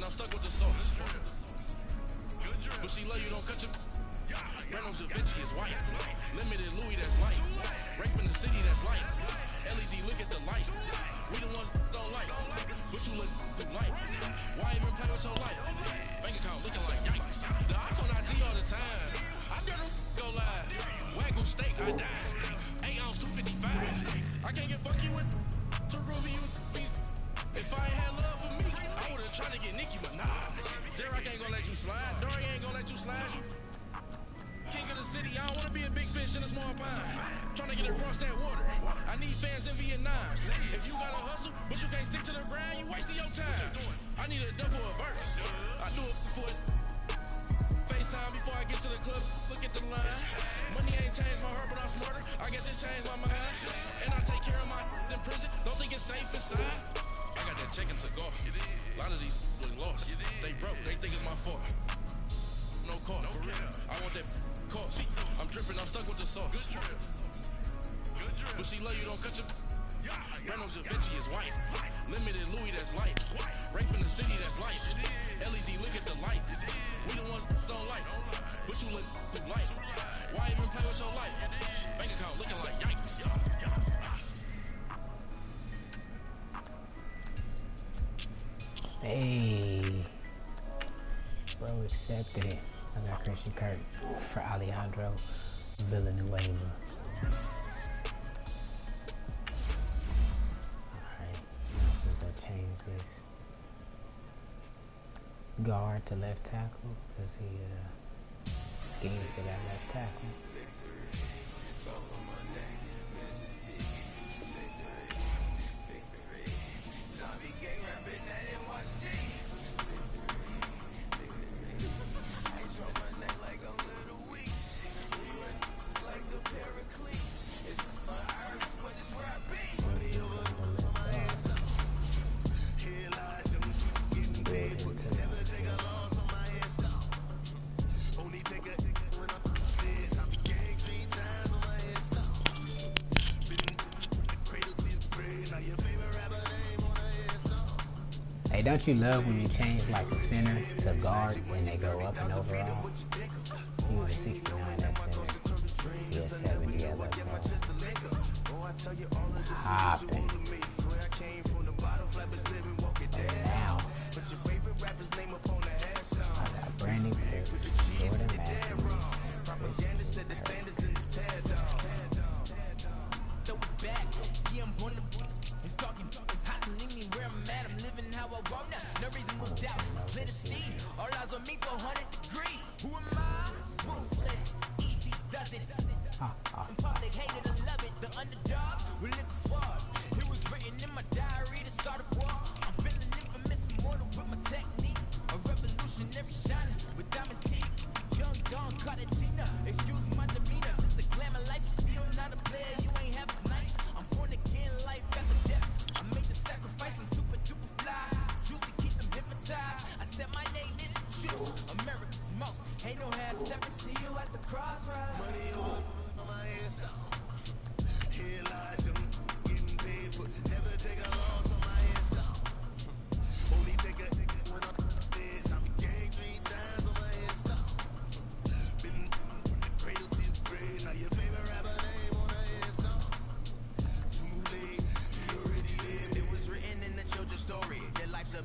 I'm stuck with the sauce. But she love you, don't cut your. Reynolds Da Vinci is white. Limited Louis, that's light. Break from the city, that's light. LED, look at the light. We the ones don't like. But you look light. Why even play with your life? Bank account looking like yikes. The ops on IG all the time. I dare them go live. Wagyu steak, I died. 8 ounce, 255. I can't get fuck you with to Ruby, you. If I ain't had love for me, I would've tried to get Nicki Minaj. J-Rock ain't gonna let you slide. Dory ain't gonna let you slide. You king of the city, I don't wanna be a big fish in a small pond. Trying to get across that water. I need fans in Vietnam. If you gotta hustle, but you can't stick to the grind, you wasting your time. I need a dub for a verse. I do it for FaceTime before I get to the club. Look at the line. Money ain't changed my heart, but I'm smarter. I guess it changed my mind. And I take care of my in prison. Don't think it's safe inside. I got that chicken to go. A lot of these really lost. They broke, they think it's my fault. No call, for real. I want that cost. I'm dripping, I'm stuck with the sauce. But she love you, don't cut your. Reynolds Da Vinci is white. Limited Louis, that's light. Break from the city, that's light. LED, look at the light. We the ones don't like. But you look light. Why even play with your life? Bank account looking like yikes. Hey, bro accepted it. I got Christian Kirk for Alejandro Villanueva. Alright, let's change this guard to left tackle because he schemes for that left tackle. Hey, don't you love when you change like a center to guard and they go up and overall? He was a 69 at center. He had 70 at left guard. Hopping. And now, I got Brandon Cooks, Jordan Matthews, It's talking, it's hustling me where I'm at. I'm living how I want now. No reason moved out. Split a seed. All eyes on me 400 degrees. Who am I? Ruthless. Easy does it. In public, hated and love it. The underdogs with little swabs. It was written in my diary to start a war. I'm feeling infamous, immortal with my technique. A revolutionary shining with diamond teeth. Young Don Cartagena. Excuse my demeanor. It's the glamour life. Still not a player. You ain't half as nice. I'm born again, life after death. I made the sacrifice, I'm super duper fly. Juicy, keep them hypnotized. I said my name is Juice, America's most. Ain't no half stepping, see you at the crossroads. Money on my hands, here lies them, getting paid for. Never take a loss on my hands, only take a when I'm this. I'm gang 3 times on my hands, been from the cradle to the grave. Now your favorite rapper name on the hands, too late, you already lived. It was written in the children's story. Your life's a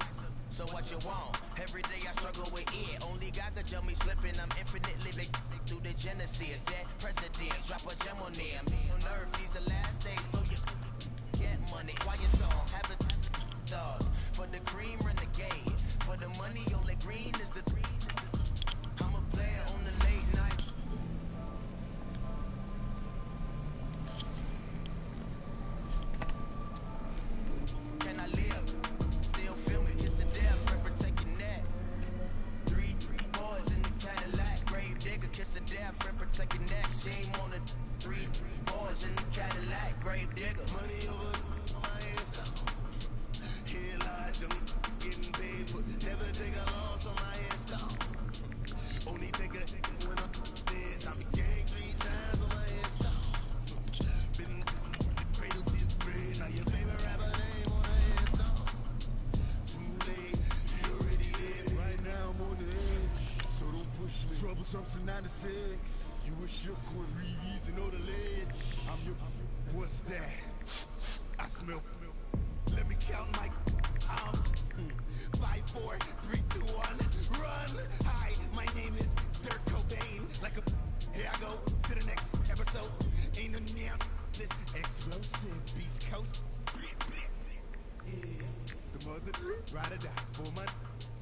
so what you want? Every day I struggle with it. Only God could jump me slipping. I'm infinitely big through the genesis. Dead presidents, drop a gem on them. On earth, these the last days. So you get money while you storm. Have it stars for the cream renegade. For the money, only green is the. I'm a player on the late nights. Can I live? Still feel me, kiss the death, forever taking that. Three boys in the Cadillac, grave digger, kiss the death, forever taking that. Shame on the 3 boys in the Cadillac, grave digger. Money over my hands, here lies them, getting paid for. Never take a loss on my hands, only take a when I'm this. I'm gang 3 times on my hands, been from the cradle to the grave. Now your favorite rapper name on the hands, too late, you already did. Double something 96. You were shook with Reeves and all the ledge. I'm your. What's that? I smell. Let me count my. 5, 4, 3, 2, 1. Run. Hi, my name is Dirk Cobain. Like a. Here I go to the next episode. Ain't no damn this explosive Beast Coast. The mother ride or die for money.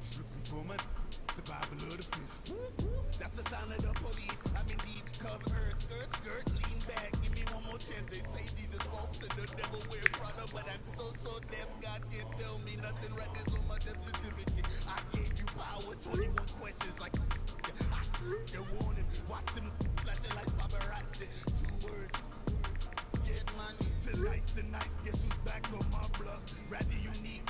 Strictly for money. Survival of the fittest. That's the sound of the police. I'm in deep cover, skirt, lean back. Give me one more chance. They say Jesus walks and the devil wear Prada, but I'm so deaf. God can't tell me nothing. Right there's on my death certificate. I gave you power. 21 questions like the warning. Watch them flashing like paparazzi. 2 words. Get money. Tonight's the night. Guess who's back on my block? Rather unique.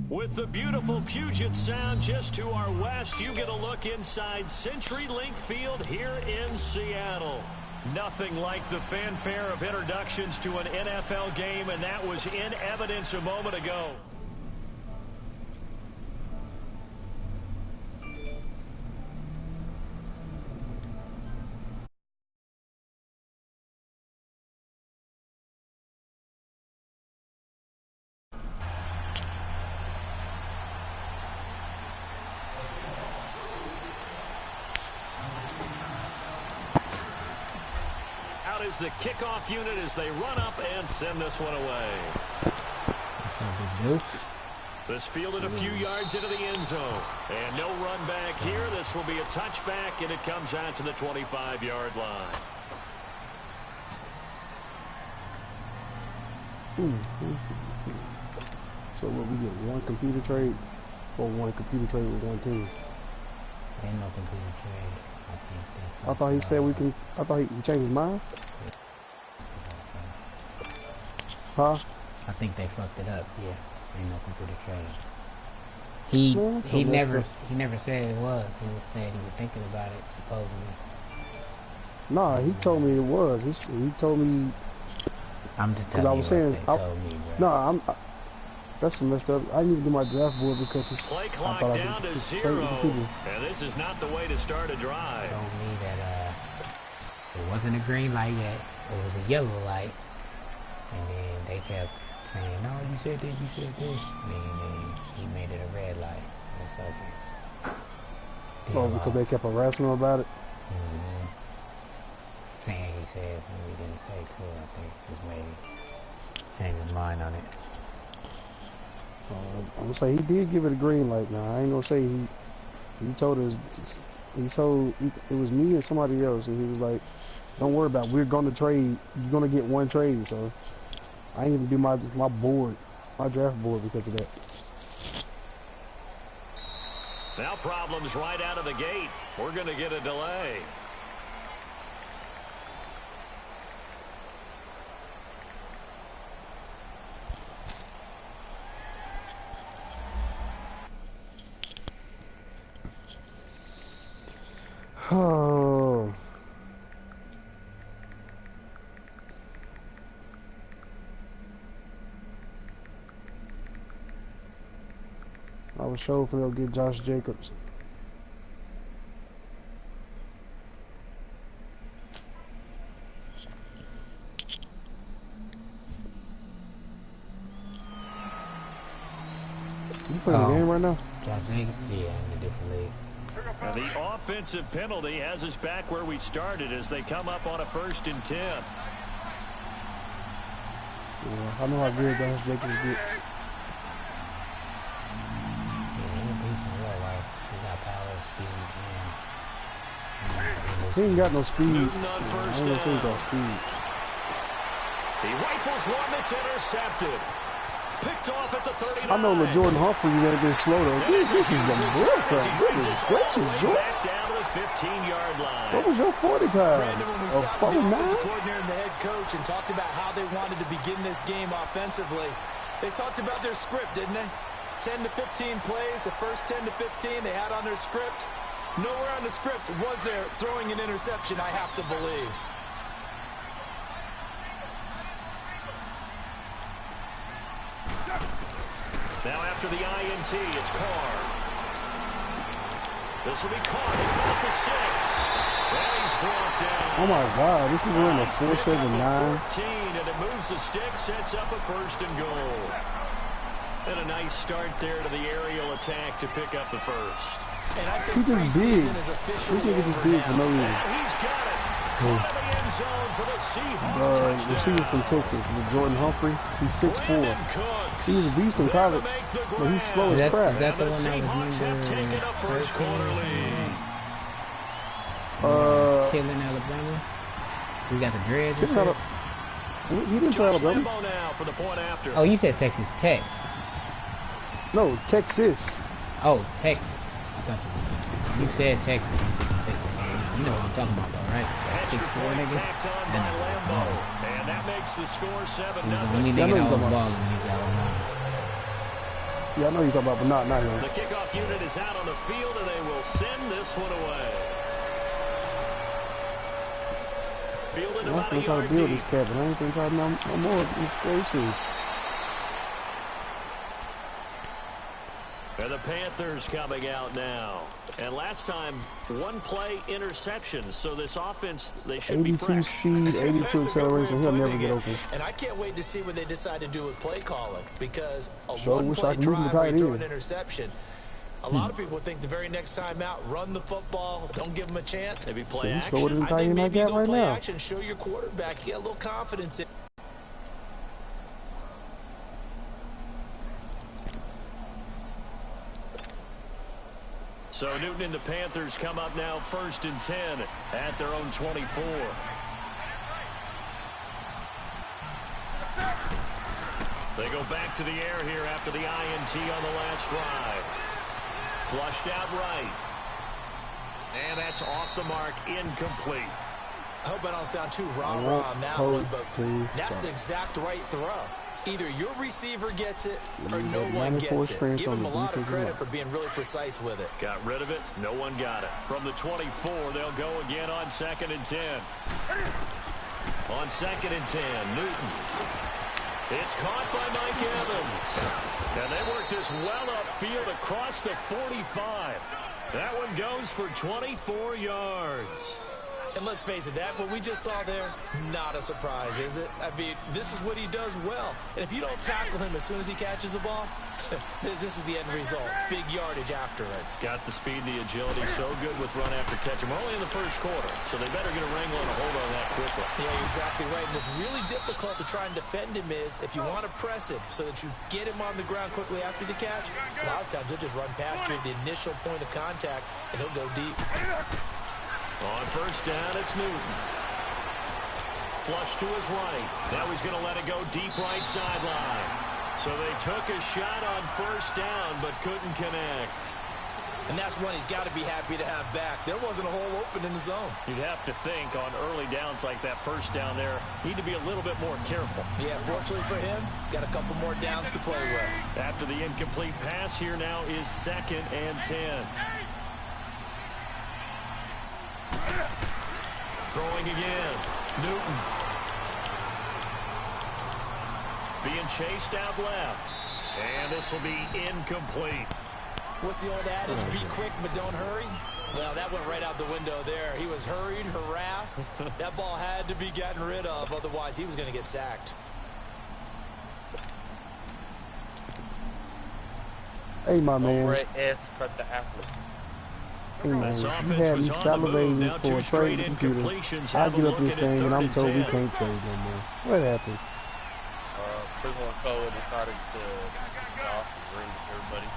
With the beautiful Puget Sound just to our west, you get a look inside CenturyLink Field here in Seattle. Nothing like the fanfare of introductions to an NFL game, and that was in evidence a moment ago. Is the kickoff unit as they run up and send this one away. This fielded a few yards into the end zone. And no run back here. This will be a touchback, and it comes out to the 25-yard line. So what, we get one computer trade or one computer trade with one team? Ain't no computer trade. I thought he said we can. I thought he changed his mind. Huh? I think they fucked it up. Yeah, ain't no computer trade. He never said it was. He was saying he was thinking about it supposedly. Nah, he told me it was. He told me. I'm just telling you what they told me, bro. No, that's messed up. I need to do my draft board because it's. Play clock down to 0. And this is not the way to start a drive. Told me that it wasn't a green light yet. It was a yellow light. And then they kept saying, no, you said this, you said this. And then he made it a red light. Oh, because they kept harassing him about it? Saying he said something he didn't say too, I think. Just maybe change his mind on it. I'm gonna say he did give it a green light. Now I ain't gonna say he told us. He told it was me and somebody else, and he was like, "Don't worry about it. We're gonna trade. You're gonna get one trade." So I ain't even do my board, my draft board because of that. Now problems right out of the gate. We're gonna get a delay. Oh. I was sure if they'll get Josh Jacobs. You playing the game right now? Josh Jacobs? Yeah, in a different league. And the offensive penalty has us back where we started as they come up on a 1st and 10. Yeah, I know how good Josh Jacobs is. Yeah, he's decent real life. He got power, speed, and he ain't got no speed. Newton on I first ain't gonna say he down. got speed. He rifles one that's intercepted. Picked off at the 39. I know LaJordan Humphrey is a bit slow though. This is a bullcrap. Goodness gracious, Jordan. Back down to the 15-yard line. What was your 40 time? Brandon, when we A saw the 49? offensive coordinator and the head coach and talked about how they wanted to begin this game offensively, they talked about their script, didn't they? 10 to 15 plays, the first 10 to 15 they had on their script. Nowhere on the script was there throwing an interception, I have to believe. Now after the INT, it's Carr. This will be caught at the 6. And he's brought down. Oh my God, this is running a 4.79. 14, and it moves the stick, sets up a 1st and goal. And a nice start there to the aerial attack to pick up the 1st. And I He think just big. preseason is This officially nigga just over big for now. no reason. And he's got it. Caught in the end zone for the Seahawks Receiver touchdown. from Texas, Jordan Humphrey. He's 6'4". Brandon Cooks. He was a beast in There to college, make the but he's slow Is as that, crap. is that the And one the that Seahawks was have taken a first quarter lead. killing Alabama? We got the dreads. He didn't play Josh Alabama. Lambo now for the point after. Oh, you said Texas Tech. No, Texas. Oh, Texas. I thought you said Texas. You know what I'm talking about, though, right? That Extra 6'4" point nigga. tacked on by Lambo. And that makes the score 7-0. He's the only Yeah, I know nigga you're that was talking about. balling in these Alabama. Yeah, I know you're talking about, but not him. The kickoff unit is out on the field, and they will send this one away. Fielded I'm about a gonna try to yard build deep. this cat, but I ain't gonna try no more. It's gracious. And the Panthers coming out now. And last time, 1 play interception. So this offense, they should be 82 fresh. speed, 82 That's a good way acceleration. of He'll never putting get it. open. And I can't wait to see what they decide to do with play calling, because a Sure wish I one-play could move the drive where tight you throw end. an interception, a lot of people think the very next time out, run the football, don't give them a chance. Maybe So play you slow it action. in I tight think end like maybe you that go right play now. action, show your quarterback, get a little confidence in. So Newton and the Panthers come up now 1st and 10 at their own 24. They go back to the air here after the INT on the last drive. Flushed out right. And that's off the mark, incomplete. I hope I don't sound too rah-rah on that one, but that's the exact right throw. Either your receiver gets it or no one gets it. Give him a lot of credit for being really precise with it. Got rid of it. No one got it. From the 24, they'll go again on 2nd and 10. On 2nd and 10, Newton. It's caught by Mike Evans. And they work this well upfield across the 45. That one goes for 24 yards. And let's face it, that what we just saw there, not a surprise, is it? I mean, this is what he does well. And if you don't tackle him as soon as he catches the ball, this is the end result. Big yardage after it. Got the speed, the agility, so good with run after catch. We're only in the 1st quarter, so they better get a wrangle and a hold on that quickly. Yeah, you're exactly right. And what's really difficult to try and defend him is if you want to press him so that you get him on the ground quickly after the catch, a lot of times he'll just run past you at the initial point of contact, and he'll go deep. On 1st down, it's Newton. Flush to his right. Now he's going to let it go deep right sideline. So they took a shot on 1st down, but couldn't connect. And that's one he's got to be happy to have back. There wasn't a hole open in the zone. You'd have to think on early downs like that 1st down there, need to be a little bit more careful. Yeah, fortunately for him, got a couple more downs to play with. After the incomplete pass, here now is 2nd and 10. Throwing again. Newton. Being chased out left. And this will be incomplete. What's the old adage? Be quick, but don't hurry. Well, that went right out the window there. He was hurried, harassed. That ball had to be gotten rid of. Otherwise, he was going to get sacked. Hey, my man. Red S cut the apple. Hey, man. This You offense had me was on the move. Now salivating two for a straight trade computer. incompletions I have get them up this looking at thing and I'm 3rd told we and 10. can't trade no more. What happened? Prison Code decided to get off and bring everybody.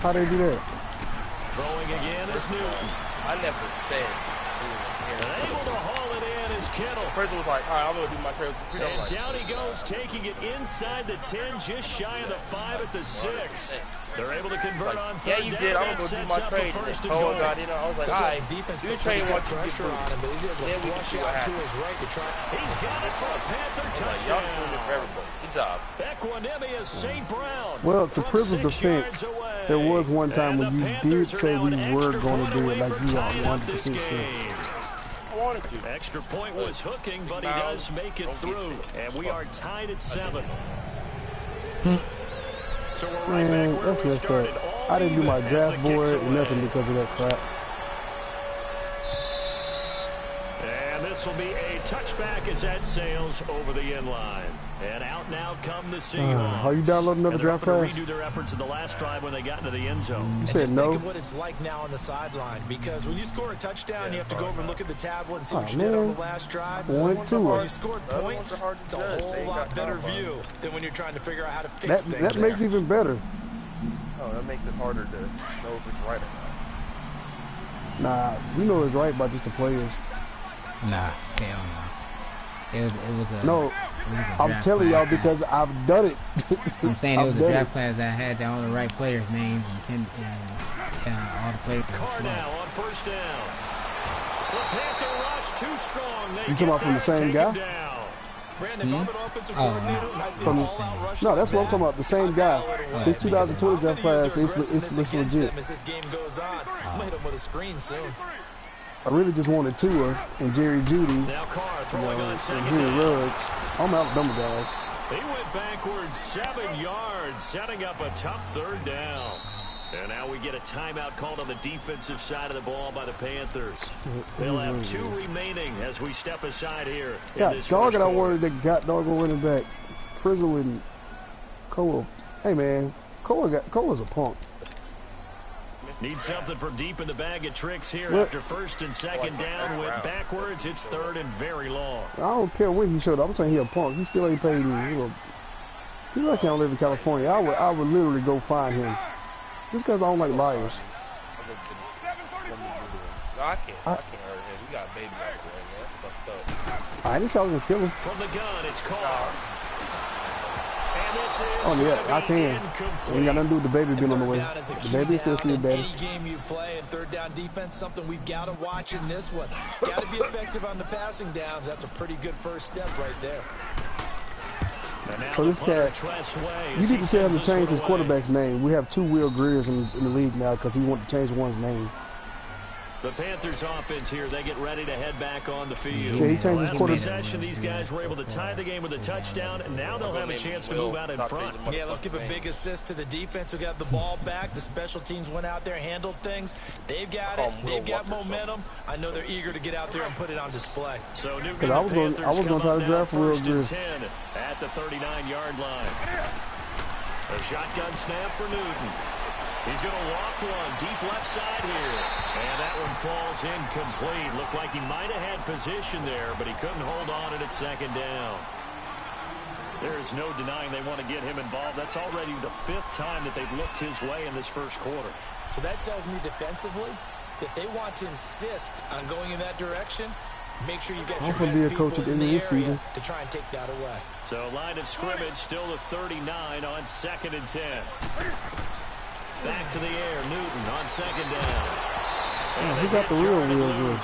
How they do that? Throwing again is Newton. I never said he was And able to haul it in is Kittle. Prison was like, all right, I'm going to do my trade. And down he goes, taking it inside the 10, just shy of the 5 at the 6. They're able to convert on 3rd yeah, you did. down. I'm going to That go do my sets up a trade. 1st and Oh, goal. God, I was like, all right, Defense do put trade pretty once good you get pressure through. on him, but he's able to Then we can flush see what out to happens. his right to try. He's got it for a Panther Like, y'all doing it for touchdown. everybody. Good job. Equanimous St. Brown. Well, to from Prison's 6 defense, yards away. there was one time And when the you did Panthers are say now we an were extra going point to do away it like from you are tying up this 100% sure. game. I wanted to. Extra point was hooking, but he does make it through. And we are tied at 7. So we're right Man, back where that's we messed started. up. All I didn't do my draft board or nothing because of that crap. And this will be a touchback as that sails over the end line. And out now come the Seahawks. Are you downloading another draft class? Redo their efforts in the last drive when they got into the end zone. You said no. Think of what it's like now on the sideline, because when you score a touchdown, you have to go over and look at the tablet and see what you did on the last drive. When you scored points, it's a whole lot better view than when you're trying to figure out how to fix things. That makes it even better. Oh, that makes it harder to know if it's right or not. Nah, we know it's right by just the players. Nah, hell no. It was a no. I'm telling y'all because I've done it. I'm saying it was a draft class that had all the right players' names and all the players. Car now on first down. The Panther rush too strong. You talking about from the same guy? Brandon, if I'm an offensive coordinator and I see an all-out rush no, that's what I'm talking about. The same guy. His 2020 draft class, it's legit. As this game goes on, I'm gonna hit him with a screen soon. I really just wanted Tua and Jerry Jeudy, now Carr throwing on and Henry Ruggs. I'm Alabama guys. He went backwards 7 yards, setting up a tough third down. And now we get a timeout called on the defensive side of the ball by the Panthers. They'll have 2 remaining as we step aside here. Yeah, dog and I wanted that got doggone running back. Frizzle and Cole. Hey man, Cole's a punk. Need something from deep in the bag of tricks here after first and second down. Went backwards. It's third and very long. I don't care when he showed up. I'm saying he a punk. He still ain't paid me. He like I don't live in California. I would literally go find him. Just because I don't like liars. No, I can't hurt him. We got a baby out there, man. That's fucked up. I didn't say I was going to kill him. From the gun, it's Carr. And this is yeah, I can. Ain't got nothing to do with the baby being on the way. The baby still see it better. Any game you play in third down defense, something we've got to watch in this one. Got to be effective on the passing downs. That's a pretty good first step right there. So this cat, you need to tell him to change his quarterback's name. We have 2 Will Greers in the league now because he wanted to change one's name. The Panthers offense here, they get ready to head back on the field. Yeah, he changed his quarterback. Possession, these guys were able to tie the game with a touchdown, and now they'll have a chance to move out in front. Yeah, let's give a big assist to the defense who got the ball back. The special teams went out there, handled things. They've got it. They've got momentum. I know they're eager to get out there and put it on display. So Newton, I was going to try to draft Will Greer at the 39-yard line. A shotgun snap for Newton. He's going to loft one deep left side here. And that one falls incomplete. Looked like he might have had position there, but he couldn't hold on it at second down. There is no denying they want to get him involved. That's already the 5th time that they've looked his way in this first quarter. So that tells me defensively that they want to insist on going in that direction. Make sure you get your best people in the area to try and take that away. So line of scrimmage still the 39 on 2nd and 10. Back to the air, Newton on second down. He got the real good.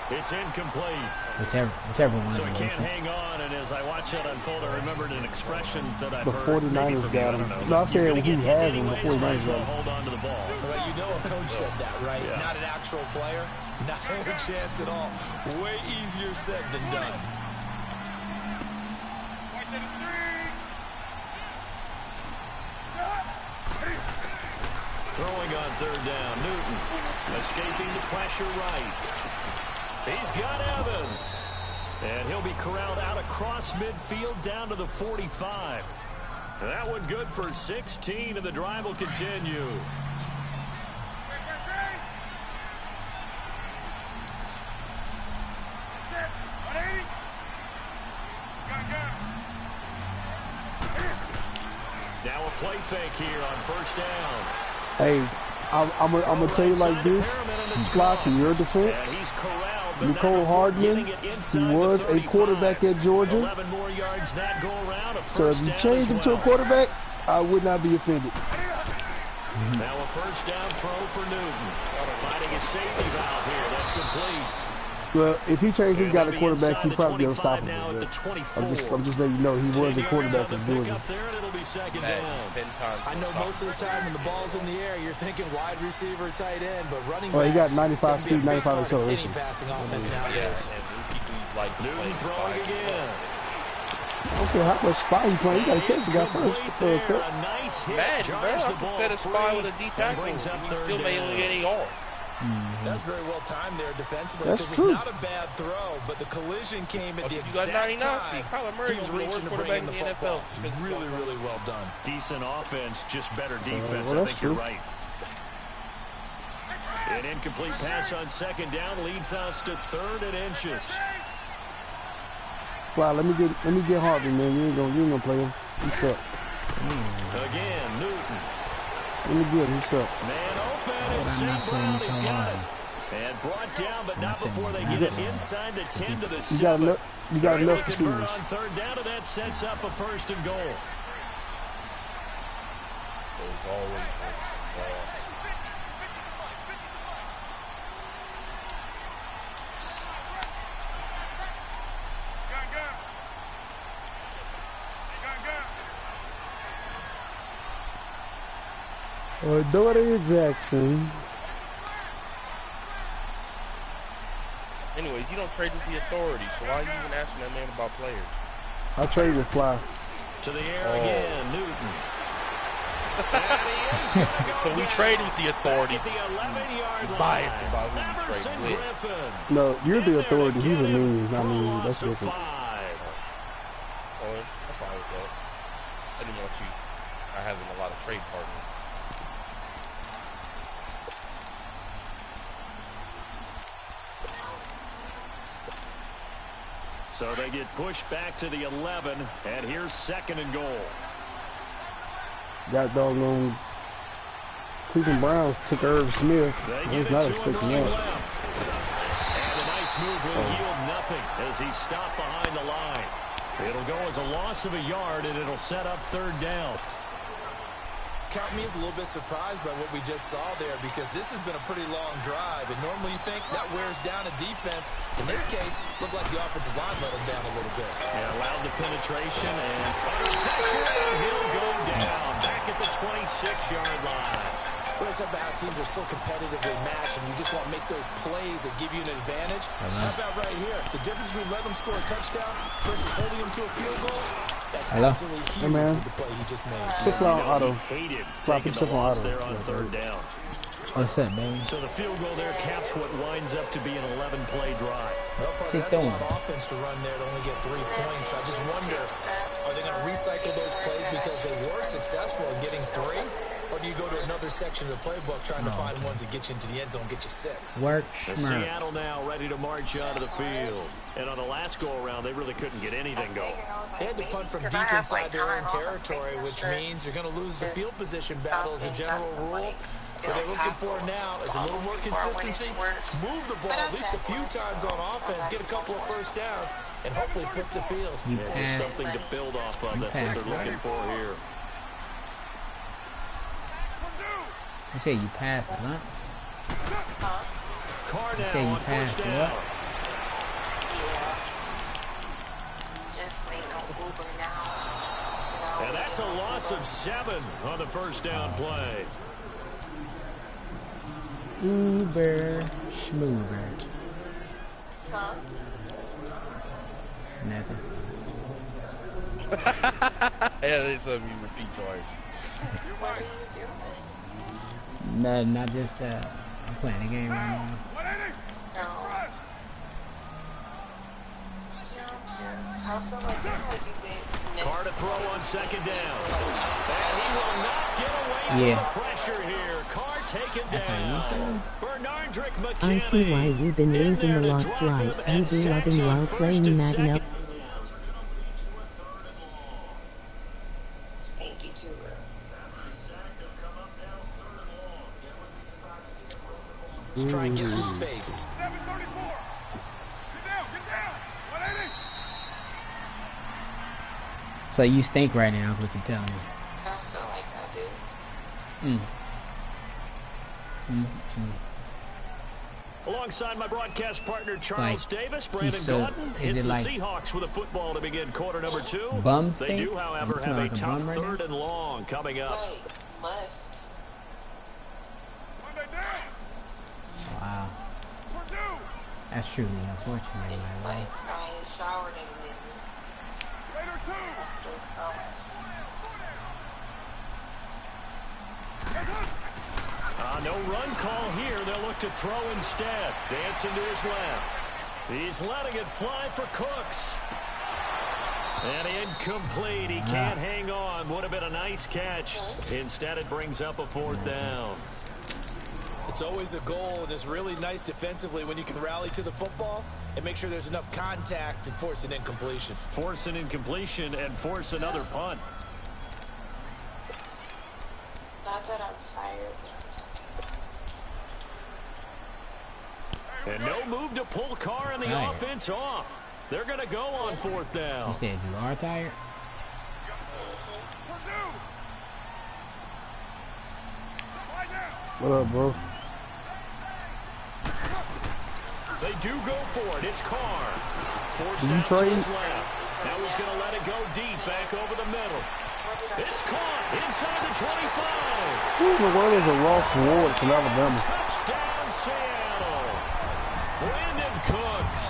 It's incomplete. Whichever one. So he can't hang on, and as I watch that unfold, I remembered an expression that I've heard. The 49ers got him. No, I said he has him. The 49ers got him. Hold on to the ball. Well, you know a coach said that, right? Yeah. Not an actual player. Not a chance at all. Way easier said than done. Throwing on third down, Newton escaping the pressure right. He's got Evans. And he'll be corralled out across midfield down to the 45. That one good for 16, and the drive will continue. Now a play fake here on first down. Hey, I'm gonna tell you like this, Fly, to your defense, Nicole Hardman, he was a quarterback at Georgia, so if you change him to a quarterback, I would not be offended. Now a first down throw for Newton. Finding a safety valve here, that's complete. Well, if he changed his guy to quarterback, he'd probably be unstoppable. I'm just letting you know he was a quarterback at Georgia. I know most of the time when the ball's in the air, you're thinking wide receiver, tight end, but running back. Well, he got 95 speed, 95 acceleration. Passing offense nowadays. Newton throwing again. I don't care how much spy he playing. You gotta catch the guy first. A nice hit. Madden, bro. Jars I the can ball set a spy free with a D and tackle. brings up You third still may only down. get 8 yards. That's very well timed there defensively That's because true. it's not a bad throw, but the collision came at the You got exact 99. See, time. Kyler Murray He was gonna be the reaching worst to bring in the quarterback in the football. NFL. Really, really well done. Decent offense, just better defense. well, I that's think you're true. right. An incomplete pass on second down leads us to 3rd and inches. Fly, let me get Harvey, man. You ain't gonna play him. He suck. Again, Newton. Let me get him. He suck. Man open, and I'm St. not playing Brown the has got Carolina. it. And brought down, but not before they get it inside the 10 to the 7. You got They're able enough to convert receivers. on 3rd down, and that sets up a 1st and goal. There's always Doherty Jackson. Anyways, you don't trade with the authority, so why are you even asking that man about players? I trade with Fly. To the air again, Newton. And he is gonna go So we down. trade with the authority. Back at the 11-yard line. Biased about who we Emerson trade with. Griffin. No, you're In the there authority. to He's a get him mean. for I a mean, loss that's of different. 5. Oh, I'm fine with that. I didn't want you having a lot of trade partners. So they get pushed back to the 11, and here's 2nd and goal. That doggone Cleveland Browns took Irv Smith. They I give was it not to him expecting running that. left. And a nice move will yield nothing as he's stopped behind the line. It'll go as a loss of a yard, and it'll set up 3rd down. Count me as a little bit surprised by what we just saw there because this has been a pretty long drive, and normally you think that wears down a defense. In this case, looked like the offensive line let him down a little bit. And allowed the penetration, and under pressure, and he'll go down back at the 26-yard line. Well, it's about how teams are so competitively matched, and you just want to make those plays that give you an advantage. How about right here? The difference between letting them score a touchdown versus holding them to a field goal, that's absolutely huge with the play he just made. Put Fly on auto. Hated Fly, taking put the yourself on loss auto. there on 3rd down. What's up, baby? So the field goal there caps what winds up to be an 11-play drive. Well, partner, that's a lot of offense to run there to only get 3 points. I just wonder, are they going to recycle those plays because they were successful in getting 3? Or do you go to another section of the playbook trying to find ones that get you into the end zone, get you 6? Work The smart. Seattle now ready to march onto the field. And on the last go-around, they really couldn't get anything going. They had to punt from deep inside their own territory, which means you're going to lose the field position battle as a general rule. What they're looking for now is a little more consistency, move the ball at least a few times on offense, get a couple of 1st downs, and hopefully flip the field. Just something to build off of. That's what they're looking for here. You say you passed the lunch? Carr You say now you on 1st passed down. what? Just made no Uber now. And that's a loss of 7 on the 1st down play. Uber schmoober. Huh? Nothing. Yeah, there's something you repeat twice. What are you doing? No, not just I'm playing the game right now. No. How so much did you think? Carr to throw on 2nd down. And he will not get away from the pressure here. Carr taken down. Bernardrick McKinney. I see why you've been losing a lot, Fly. You've been loving while playing Madden. Thank you too. Let's try and get some space. So you stink right now, is what you're telling me. I feel like I do. Alongside my broadcast partner Charles Like, Davis, Brandon he's so- Gordon. is It's it the like Seahawks with a football to begin quarter number 2. bum They stink? do, however, You have a like a tough bum right 3rd now? and long coming up. Wait, left. Wow. That's truly unfortunate in my Like, life. I ain't showered in a minute. No run call here. They'll look to throw instead. Dancing to his left. He's letting it fly for Cooks. And incomplete. He can't hang on. Would have been a nice catch. Instead, it brings up a 4th down. It's always a goal, and it's really nice defensively when you can rally to the football and make sure there's enough contact and force an incompletion. Force an incompletion and force another punt. Not that I'm tired. And no move to pull Carr and the offense off. They're going to go on 4th down. You said you are tired? What up, bro? They do go for it. It's Carr. Forced you out trade? to his left. Now he's going to let it go deep back over the middle. It's caught inside the 25. Who in the world is a Ross Ward from Alabama? Touchdown, Seattle. Brandon Cooks.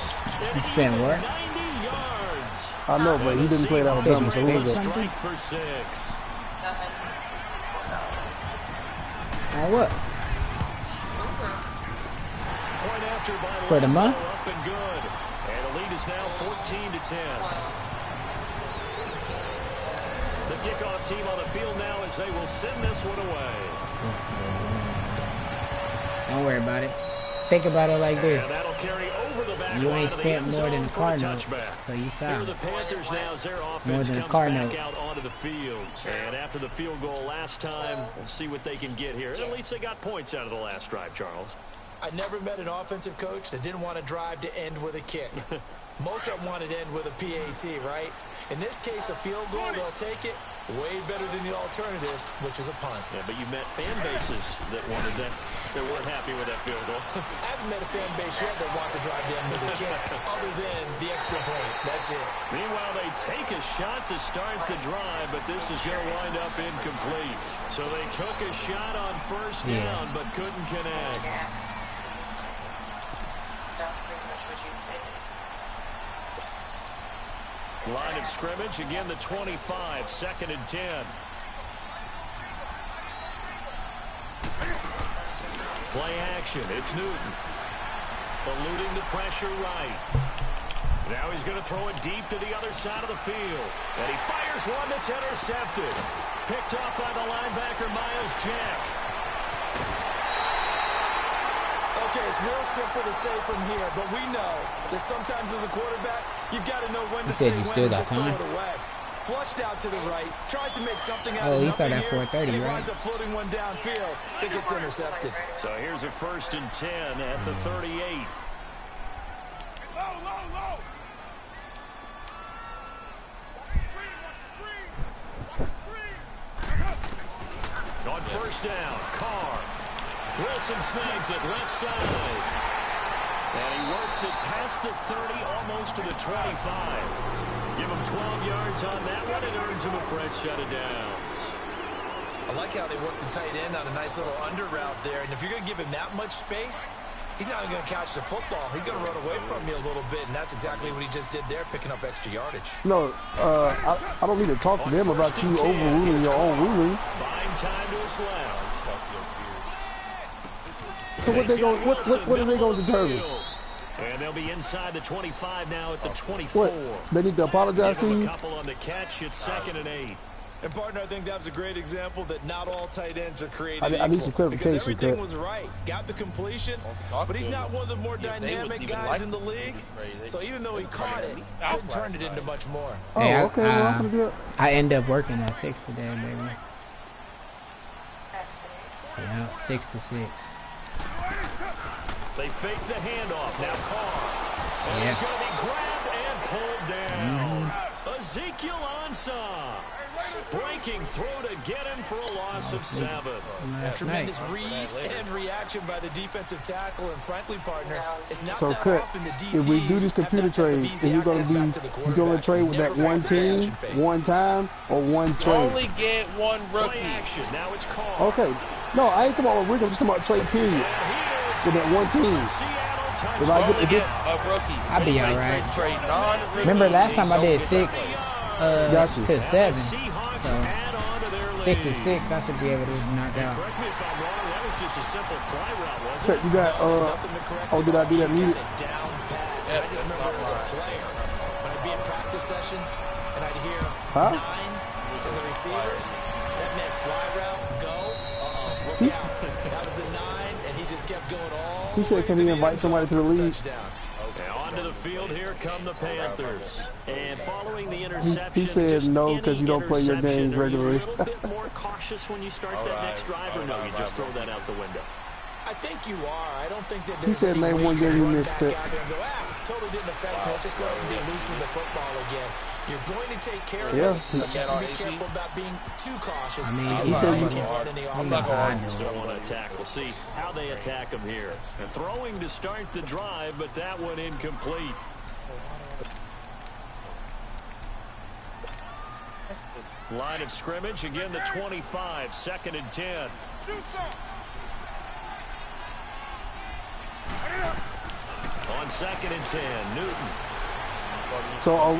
He spent what? 90 yards. I know, but he didn't play at Alabama, so who is that? Strike for 6. On what? Point after by For the month? up and good. And the lead is now 14-10. The kickoff team on the field now as they will send this one away. Don't worry about it. Think about it like this. And that'll carry over the back You line ain't of the spent end more than zone a for car a note, touchback. so you Here are stop. the Panthers now as their offense than a comes car back note. out onto the field. And after the field goal last time, we'll see what they can get here. And at least they got points out of the last drive, Charles. I never met an offensive coach that didn't want to drive to end with a kick. Most of them wanted to end with a PAT, right? In this case, a field goal, they'll take it. Way better than the alternative, which is a punt. Yeah, but you met fan bases that wanted that, that weren't happy with that field goal. I haven't met a fan base yet that wants to drive to end with a kick, other than the extra point. That's it. Meanwhile, they take a shot to start the drive, but this is going to wind up incomplete. So they took a shot on first down, but couldn't connect. That's pretty much what you said. Line of scrimmage, again the 25, 2nd and 10. Play action, it's Newton. Eluding the pressure right. Now he's going to throw it deep to the other side of the field. And he fires one that's intercepted. Picked up by the linebacker, Miles Jack. Okay, it's real simple to say from here, but we know that sometimes as a quarterback, you've got to know when to say when and just throw it away. Flushed out to the right, tries to make something out of nothing here, and he winds up floating one downfield that gets intercepted. So here's a 1st and 10 at the 38. On first down, Carr. Wilson snags it left side. And he works it past the 30, almost to the 25. Give him 12 yards on that one. It earns him a fresh set of downs. I like how they work the tight end on a nice little under route there. And if you're going to give him that much space, he's not going to catch the football. He's going to run away from you a little bit, and that's exactly what he just did there, picking up extra yardage. No, I don't need to talk to them about you overruling your own ruling. Buying time to his left. So what are they going to determine? And they'll be inside the 25 now at the 24. What? They need to apologize to you? A couple on the catch. It's 2nd and 8. And, partner, I think that was a great example that not all tight ends are created I need some equal. clarification. Because everything was right. Got the completion, but he's not one of the more dynamic guys in the league. So even though he caught it, couldn't turn it into much more. Oh, Hey, okay. Well, I'm gonna do it. I end up working at 6 today, baby. Yeah, 6 to 6. They fake the handoff. Now Carr. And he's going to be grabbed and pulled down. Ezekiel Ansah. Breaking through to get him for a loss of 7. Tremendous read and reaction by the defensive tackle, and frankly, partner, it's not So, that Cut, often the DTs if we do this computer have that type trade, of is easy you gonna access be back to the you gonna quarterback. trade with that Never one back to the team, action fake. one time, or one You trade? only get one Play rookie. action. Now it's Carr. Okay. No, I ain't talking about Rick. I'm just talking about trade period with that one team. If I You get only if get this, a rookie. I'll be Anybody alright. Trade non-rookie. Remember last time I did 6? Got you. to 7. Seahawks So add on to their lead. 6 to 6, I should be able to knock out. Correct me if I'm wrong, that was just a simple fly route, wasn't Cut, it? you got oh, did I do that muted? Down pat. I just remember as a player when I'd be in practice sessions and I'd hear 9 from the receivers. That meant fly route, go. Look out. That was the 9, and he just kept going all. He said, "Can he invite somebody to the league?" Okay, onto the field here come the Panthers. And following the interception, He said no because you don't play your games regularly. Are you a little bit more cautious when you start that next drive, or no, you just throw that out the window? I think you are. I don't think that He said name one game you missed. Totally didn't affect me. Let's just go ahead and be loose with the football again. You're going to take care of it, but you have to be careful about being too cautious. I mean, because you can't run any offense. Don't want to attack. We'll see how they attack him here. They're throwing to start the drive, but that one incomplete. Line of scrimmage, again the 25, 2nd and 10. On 2nd and 10, Newton. So,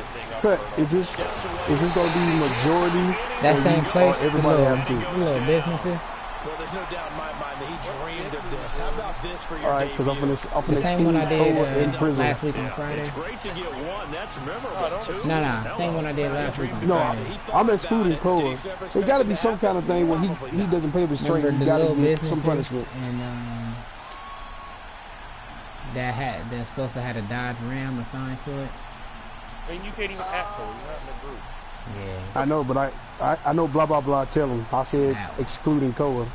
is this going to be majority? That same place, everybody has to. little businesses. Well, there's no doubt in my mind that he dreamed of this. How about this for your All right, because I'm going to the same one I did in prison. last week on Friday. It's great to get one. That's memorable, too. No, same one I did last week on No, Friday. I'm excluding Cole. There got to be some kind of thing where he doesn't pay his trade. He got to get some punishment. And that's supposed to have a Dodge Ram assigned to it. I mean, you can't even act Cole. You're not in the group. Yeah. I know, but I know blah blah blah. Tell him I said excluding Koa.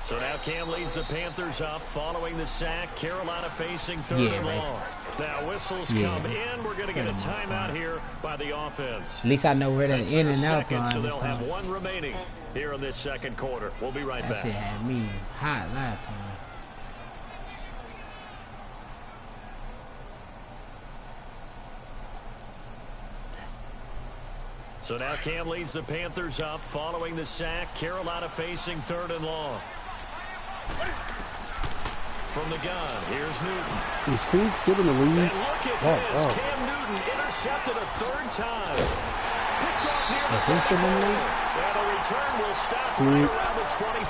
So now Cam leads the Panthers up following the sack. Carolina facing 3rd and long. Now whistles come in. We're going to get a timeout here by the offense. At least I know where the in and out are. So they'll have one remaining here in this 2nd quarter. We'll be right back. That shit had me hot last time. So now Cam leads the Panthers up following the sack. Carolina facing 3rd and long. From the gun, here's Newton. Is Phoenix still in the lead? And look at this. Cam Newton intercepted a 3rd time. Picked off near the 45. And the return will stop right around the 25.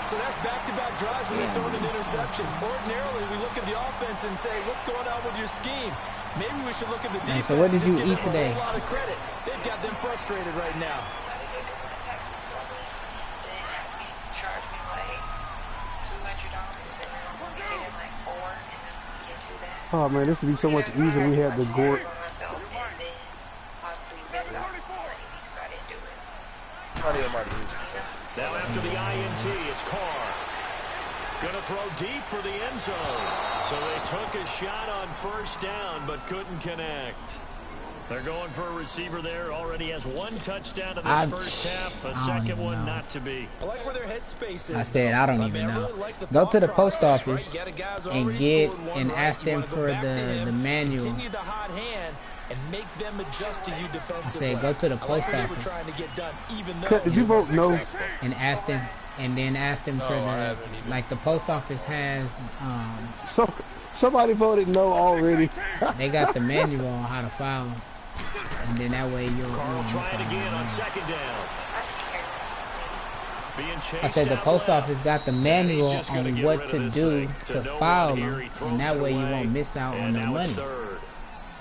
So that's back-to-back drives when they throw an interception. Ordinarily, we look at the offense and say, what's going on with your scheme? Maybe we should look at the defense. So what did you eat a today? whole lot of credit. They've got them frustrated right now. Oh man, this would be so much easier. We had the Gort. Now after the INT, it's Carr. Gonna throw deep for the end zone. So they took a shot on 1st down, but couldn't connect. They're going for a receiver there. Already has 1 touchdown in this first half. A second one not to be. I like where their headspace is. I said I don't even know. Go to the post office and get and ask them for the manual. Continue the hot hand and make them adjust to you I defensively. said go to the I post like what they were office trying to get done, even though Did you vote no? and ask them, and then ask them for the like the post office has So somebody voted no already. they got the manual on how to file, and then that way you'll. Carl trying again on 2nd down. I said the post office got the manual on what to do to file them, and that way you won't miss out on the money.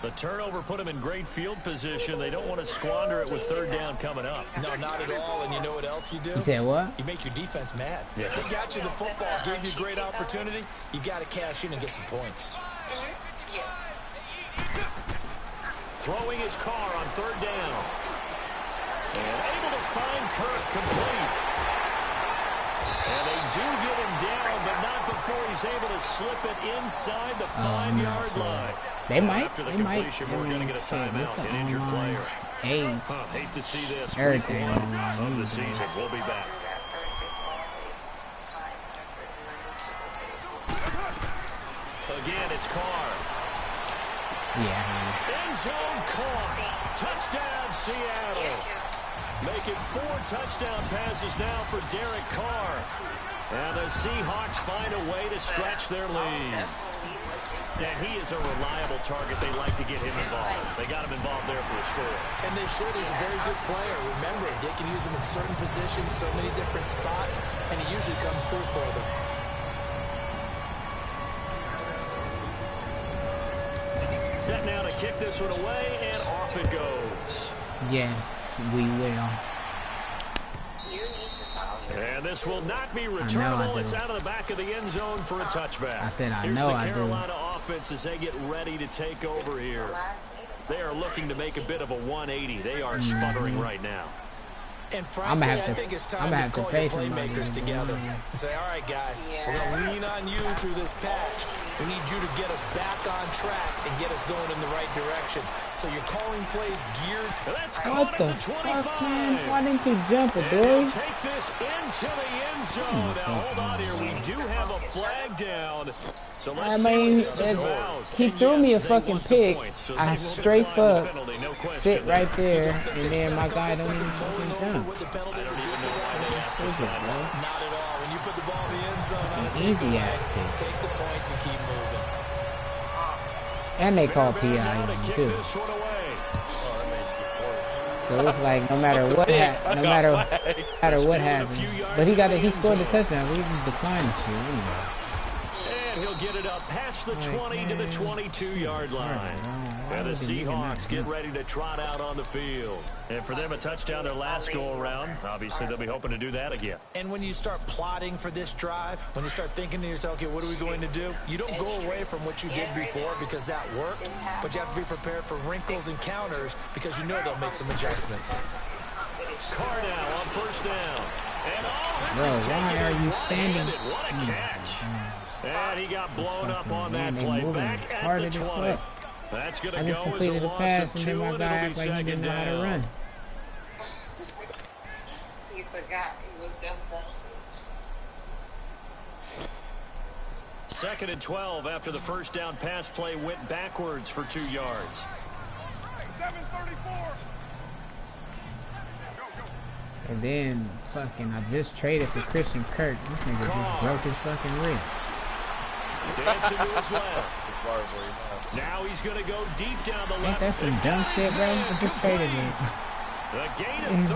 The turnover put them in great field position. They don't want to squander it with 3rd down coming up. No, not at all. And you know what else you do? You said what? You make your defense mad. Yeah. They got you the football, gave you a great opportunity. You got to cash in and get some points. Throwing his Carr on 3rd down. And able to find Kirk complete. And they do get him down, but not before he's able to slip it inside the 5-yard line. They might. After the They might. completion, we're going to get a timeout, an injured player. Hey. Hate to see this. Everything Week 1 of the season. We'll be back. Again, it's Carr. Yeah. End zone caught. Touchdown, Seattle. Making 4 touchdown passes now for Derek Carr. And the Seahawks find a way to stretch their lead. And he is a reliable target. They like to get him involved. They got him involved there for a score. And they showed he's a very good player. Remember, they can use him in certain positions, so many different spots, and he usually comes through for them. Set now to kick this one away, and off it goes. Yes, we will. And this will not be returnable. It's out of the back of the end zone for a touchback. I said I Here's know the I do. Carolina offense as they get ready to take over here. They are looking to make a bit of a 180. They are sputtering right now. And frankly, I think it's time to call your playmakers together and say, all right, guys, we're going to lean on you through this patch. We need you to get us back on track and get us going in the right direction. So you're calling plays geared. What the fuck, man? Why didn't you jump it, dude? Take this into the end zone. Now, hold on here. We do have a flag down. So let's see what this is about. He threw me a fucking pick. I straight up sit right there, and then my guy don't even fucking jump. Not at all. When you put the ball in the end zone on a takeaway, take the points and keep moving. And they call PI on him too. So it's like no matter what happens, but he scored the touchdown. We just declined the shit anyway. And he'll get it up past the 20 to the 22-yard line. And the Seahawks get ready to trot out on the field. And for them, a touchdown their last go-around. Obviously, they'll be hoping to do that again. And when you start plotting for this drive, when you start thinking to yourself, okay, what are we going to do? You don't go away from what you did before because that worked, but you have to be prepared for wrinkles and counters because you know they'll make some adjustments. Carr now on first down. And Bro, why are you standing? What a catch. And he got blown up on that play. Back at the 20. That's going to go as a loss of 2, and it'll be second down. You forgot he was just done. 2nd and 12 after the first down pass play went backwards for 2 yards. 7:34. And then fucking I just traded for Christian Kirk. This nigga just broke his fucking rib. Dancing to his left. Now he's going to go deep down the left. Ain't that some dumb shit, bro? I just traded him.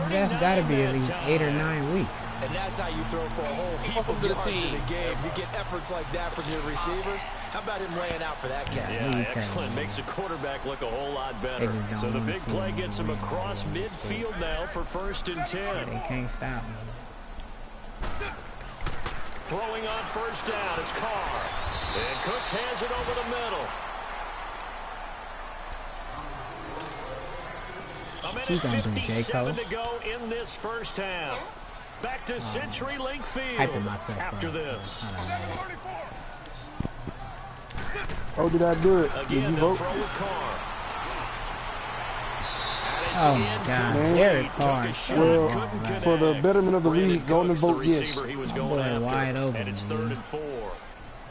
That's gotta be at least 8 or 9 weeks. And that's how you throw for a whole heap of yards in a game. You get efforts like that from your receivers. How about him laying out for that cat? Yeah, excellent. Makes the quarterback look a whole lot better. So the big play gets him across midfield now for 1st and 10. They can't stop me. Throwing on first down is Carr. And Cooks has it over the middle. A minute 57 to go in this first half. Back to CenturyLink Field after this. Oh, did I do it? Did you vote? Oh my God, Derek Carr. Well, for the betterment of the league, go and vote yes. Boy, wide open. And it's 3rd and 4.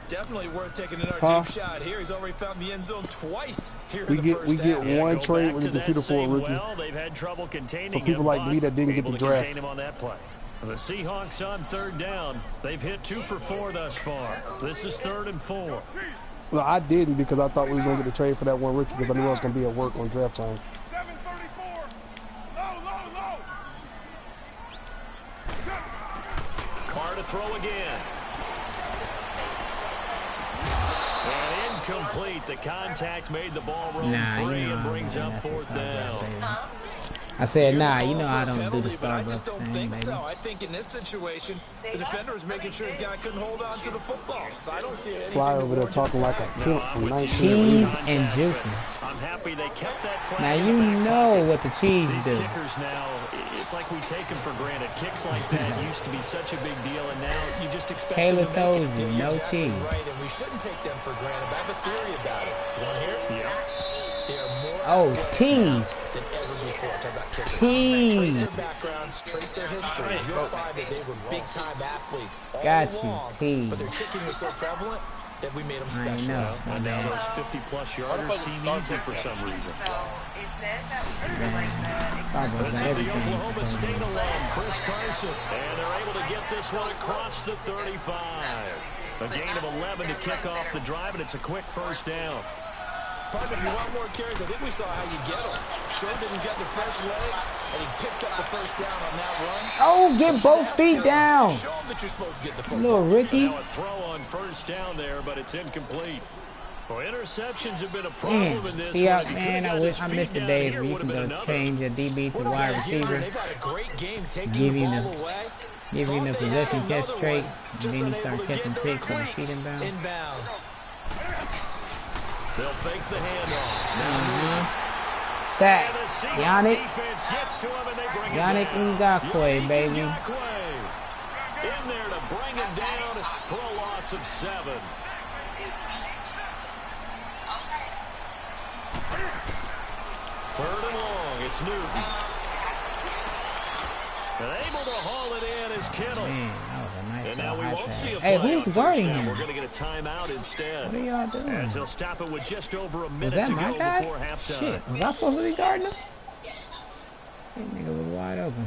Definitely worth taking another deep shot here. He's already found the end zone twice here in the first we get half. one trade with the computer for a rookie. Well, they've had trouble containing for people like me that didn't get the draft. Him on that play. The Seahawks on 3rd down. They've hit 2 for 4 thus far. This is 3rd and 4. Well, I didn't because I thought we were going to get the trade for that one rookie because I knew I was going to be at work on draft time. 7:34. Low. Carr to throw again. And incomplete. The contact made the ball roll free and brings up 4th down. I said, nah, you know I don't do the but I Starbucks just don't thing, think baby. so. I think in this situation, the defender was making sure his guy couldn't hold on to the football. So I don't see anything. Fly over there talking like a pimp from 19. Cheese and juicy. I'm happy they kept that flag. Now you know what the cheese These do. kickers now, it's like we take them for granted. Kicks like that used to be such a big deal, and now you just expect Kayla them to told make it. you, no cheese. Right, and we shouldn't take them for granted. But I have a theory about it. You want to hear it? Yeah. They are more Oh, athletic cheese. now than ever before. Talk about kickers. Cheese. Trace their backgrounds, trace their history. You'll find that they were big-time athletes all Got you, along, cheese. but their kicking was so prevalent that we made them I special. know. And now those 50-plus yarders seem easy for some reason. This is the Oklahoma State alum, Chris Carson. And they're able to get this one across the 35. A gain of 11 to kick off the drive, and it's a quick first down. Partner, if you want more carries, I think we saw how you get them. Showed that he's got the fresh legs, and he picked up the first down on that run. Oh, get both feet down. Show him that you're supposed to get the football. Little Ricky. Now a throw on first down there, but it's incomplete. Well, interceptions have been a problem in this Yeah, one. man, I missed the days where you can go change a DB to wide receiver. They've had a great game taking Give the you ball the away. give you the possession catch straight, and then you start catching those picks and feet cleats inbound. inbounds. They'll fake the handoff. Sack. And the Seahawks Yannick. defense gets to him, and they bring him Yannick down. Ngakoue, baby. Ngakoue in there to bring him down for a loss of 7. Third and long, it's Newton. And able to haul it in is Kittle. Man, that was a nice And now we high won't pass. see a Hey, play on who's first guarding down. him? We're going to get a timeout instead. What are y'all doing? As they'll stop it with just over a Was minute that to my go guy? before halftime. Shit, was I supposed to be guarding him? That nigga was wide open.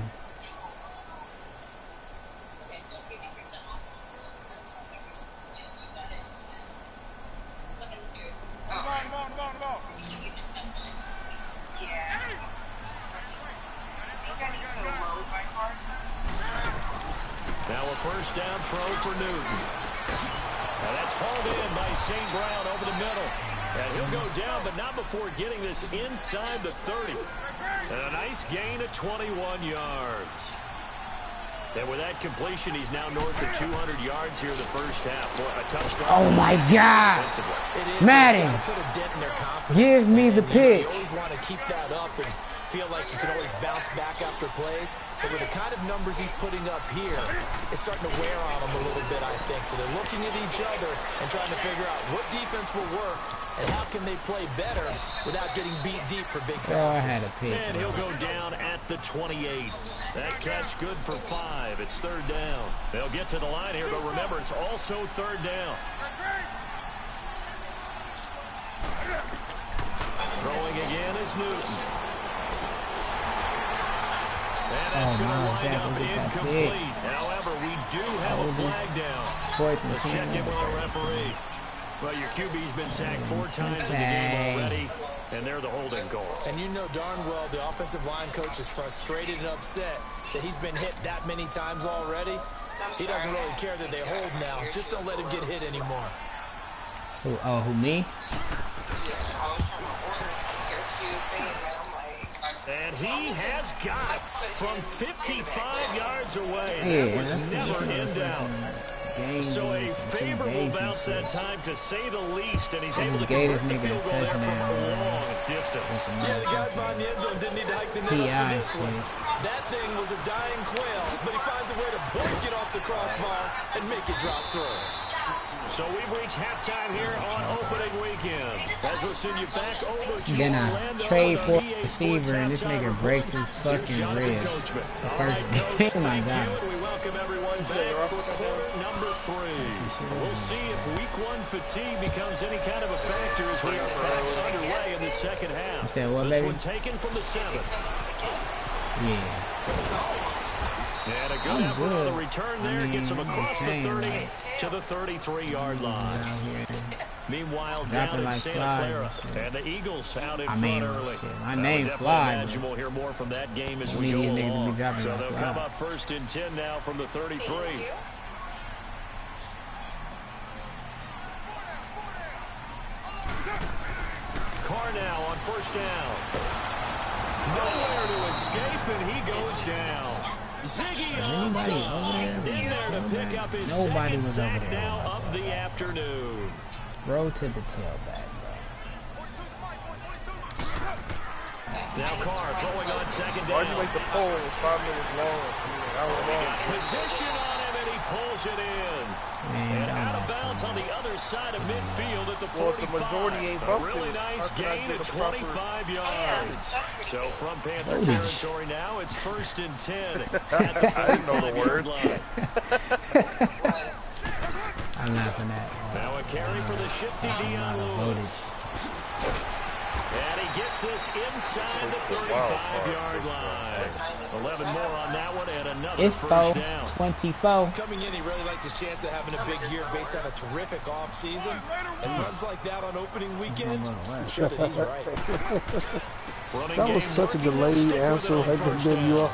Now a first down throw for Newton. Now that's hauled in by St. Brown over the middle. And he'll go down, but not before getting this inside the 30. And a nice gain of 21 yards. And with that completion, he's now north of 200 yards here in the first half. A touchdown. Oh my God! Madden, give me the pick. You always want to keep that up and feel like you can always bounce back after plays. But with the kind of numbers he's putting up here, it's starting to wear on them a little bit, I think. So they're looking at each other and trying to figure out what defense will work and how can they play better without getting beat deep for big passes. Oh, I had a pick. And he'll go down at the 28. That catch good for 5. It's third down. They'll get to the line here, but remember, it's also third down. Throwing again is Newton. And that's going to wind up incomplete. However, we do have a flag down. Let's check in with our referee. Well, your QB's been sacked 4 times in the game already, and they're the holding goal. And you know darn well the offensive line coach is frustrated and upset that he's been hit that many times already. He doesn't really care that they hold now. Just don't let him get hit anymore. Who, me? And he has got it from 55 yards away. That was never in doubt. So a favorable bounce that time, to say the least, and he's able to convert the field goal there from a long distance. Yeah, the guys behind the end zone didn't need to hike the net up for this one. That thing was a dying quail, but he finds a way to break it off the crossbar and make it drop through. So we've reached halftime here on opening weekend. As we'll send you back over to Then Orlando. I trade for a receiver and this nigga breaks his fucking ribs. Oh my God. We welcome everyone back for quarter number 3. We'll see if week 1 fatigue becomes any kind of a factor as we are back underway in the second half. This one taken from the 7th. Yeah. And a good effort on the return there. Gets him across the 30 to the 33-yard line. Meanwhile, down in Santa Clara, and the Eagles out in front early. My name Fly. We'll hear more from that game as we go along. So they'll come up 1st and 10 now from the 33. Carr now on first down. Nowhere to escape, and he goes down. Ziggy Ansah in there to pick up his second sack now of the afternoon. Throw to the tailback, Now Carr throwing on second down. Why'd you make the poll 5 minutes long? Position on him, and he pulls it in. And out of bounds on the other side of midfield at the 45. The majority ain't A really nice gain of 25 yards. So from Panther territory now, it's 1st and 10 at the 45-yard line. I'm laughing at Now a carry for the shifty Dion Lewis. And he gets this inside the 35-yard line. 11 more on that one and another It's first down. 24. Coming in, he really liked his chance of having a big year based on a terrific offseason. And runs like that on opening weekend, sure that he's right. That was such a delayed answer. I could give you up.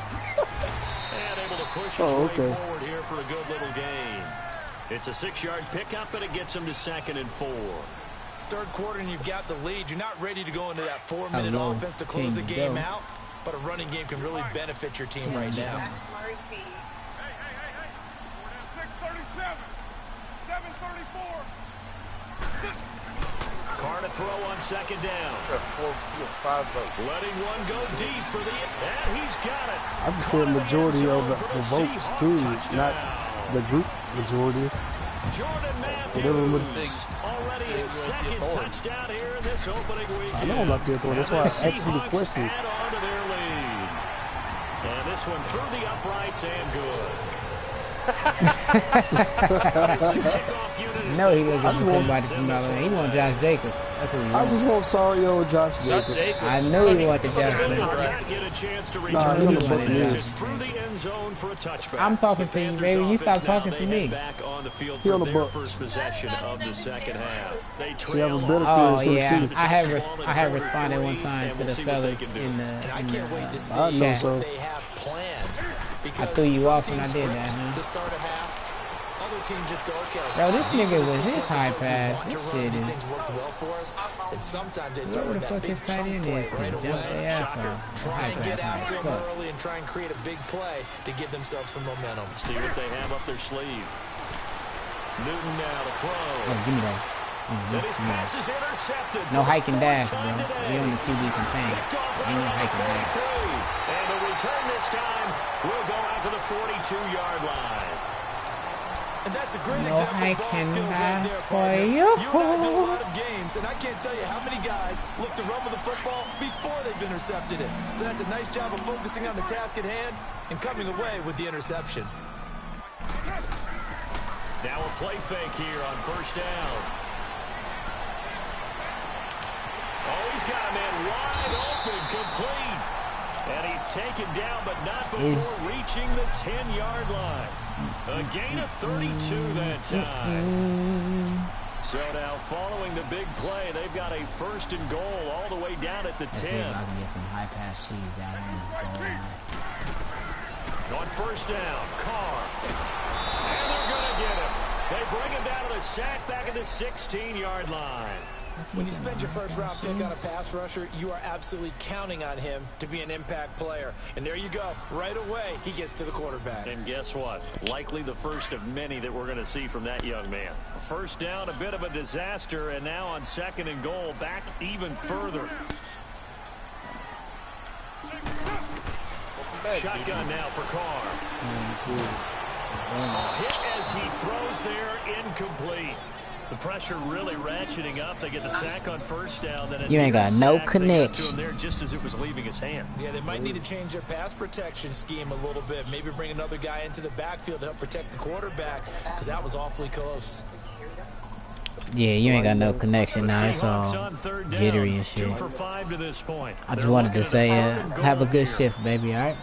And able to push his way forward here for a good little gain. It's a 6-yard pickup, and it gets him to 2nd and 4. Third quarter, and you've got the lead. You're not ready to go into that 4-minute offense to close the game out, but a running game can really benefit your team right now. Hey. 6:37, 7:34. Carr to throw on 2nd down. Letting one go deep for the... And he's got it. I just said majority of the votes, too, not the group majority. Jordan Matthews already his 2nd touchdown here in this opening weekend. I know I'm not there for it. That's why I asked you the question. Add on to their lead. And this one through the uprights and good. No, he wasn't somebody from Alabama. He wanted Josh Jacobs. That's what he wanted. I just want sorry old Josh Jacobs. I know he wanted Josh Jacobs. Get a chance to Nah, he it's through the end zone for a touchback. I'm talking to you, baby. You stop talking to me. Back on the field He for on the their Bucks. first possession of the second half. They You have a better Oh feeling yeah, to the I have responded one time to the fellas in the. And I can't wait to see I know so. what they have planned. I threw you off when I did that, man. To start a half, other teams just go, okay. Bro, this nigga was his high pass. This shit These is. things worked well for us, and sometimes they Whoever throw the that fuck big his tight chunk end play is, right jump their away. ass off. Try and get after them Fuck. early and try and create a big play to give themselves some momentum. See what they have up their sleeve. Newton now to throw. Oh, give me that. And his pass is intercepted. No hike and dash, bro. Time today. We on the QB campaign. Picked off Ain't no hike and dash. 33. And the return this time will go out to the 42-yard line. And that's a great No example hike of ball and skills right dash there, for partner. you. You and I do a lot of games, and I can't tell you how many guys look to run with the football before they've intercepted it. So that's a nice job of focusing on the task at hand and coming away with the interception. Now a play fake here on first down. Oh, he's got a man wide open, complete. And he's taken down, but not before reaching the 10-yard line. A gain of 32 that time. So now, following the big play, they've got a 1st and goal all the way down at the 10. I can get some high pass cheese down here. On first down, Carr. And they're going to get him. They bring him down to the sack back at the 16-yard line. When you spend your first-round pick on a pass rusher, you are absolutely counting on him to be an impact player. And there you go. Right away, he gets to the quarterback. And guess what? Likely the first of many that we're going to see from that young man. First down, a bit of a disaster, and now on 2nd and goal, back even further. Shotgun now for Carr. Hit as he throws there, incomplete. The pressure really ratcheting up. They get the sack on first down. Then You ain't got no connection. There just as it was leaving his hand. Yeah, they might need to change their pass protection scheme a little bit. Maybe bring another guy into the backfield to help protect the quarterback, because that was awfully close. Yeah, you ain't got no connection now. It's all jittery and shit. 2 for 5 to this point. I just wanted to say, have a good shift, baby, alright?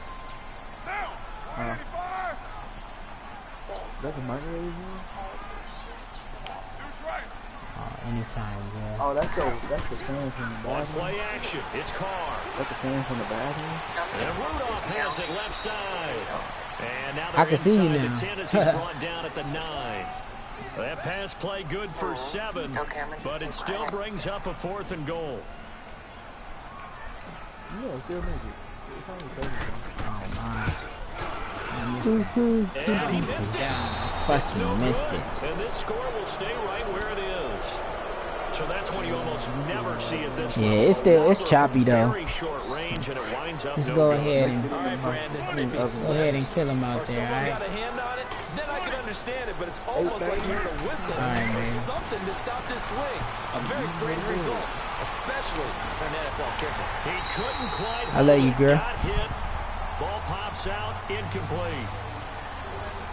That's a microwave. Anytime, yeah. Oh, that's the fan from the bathroom. Play action. It's Carr. That's the fan from the bathroom. And Rudolph has it left side. And now I they're can see you inside now. the 10 as he's brought down at the 9. That pass play good for 7, but it still brings up a 4th and goal. Yeah, still make it. And he missed it. Fucking missed it. And this score will stay right where it is. So that's when you almost never see it this Yeah, it's choppy though. very short range, and it winds up Just go ahead and All right, Brandon. If he go ahead and slipped kill him or out there, someone got alright? a hand on it, then I can understand it, but it's almost like you're a whistle All right, or man. something to stop this swing. A very strange result, especially for an NFL kicker. He couldn't quite I love you, girl. got hit. Ball pops out, incomplete.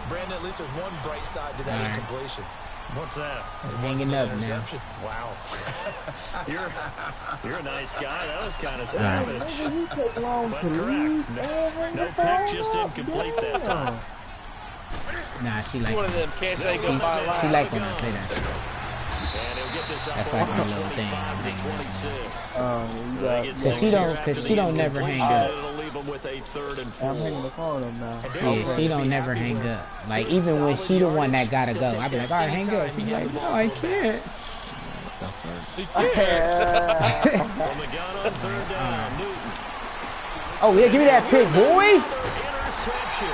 Brandon, at least there's one bright side to that All right. incompletion. What's that? Hanging up now. Wow. you're a nice guy. That was kind of savage. But correct. No pick, just incomplete that time. Nah, she like One of them can't say goodbye live. she like when I say that. And he'll get this up That's like on my little thing. 26. Cause she don't never hang up. It'll leave him with a 3rd and 4. I'm hanging the phone up now. Yeah, she don't never hang up. Like even when she the one that gotta go, I be like, all right, hang up. She's like, no, I can't. From the gun on 3rd down, Newton. Oh yeah, give me that pick, boy. Interception.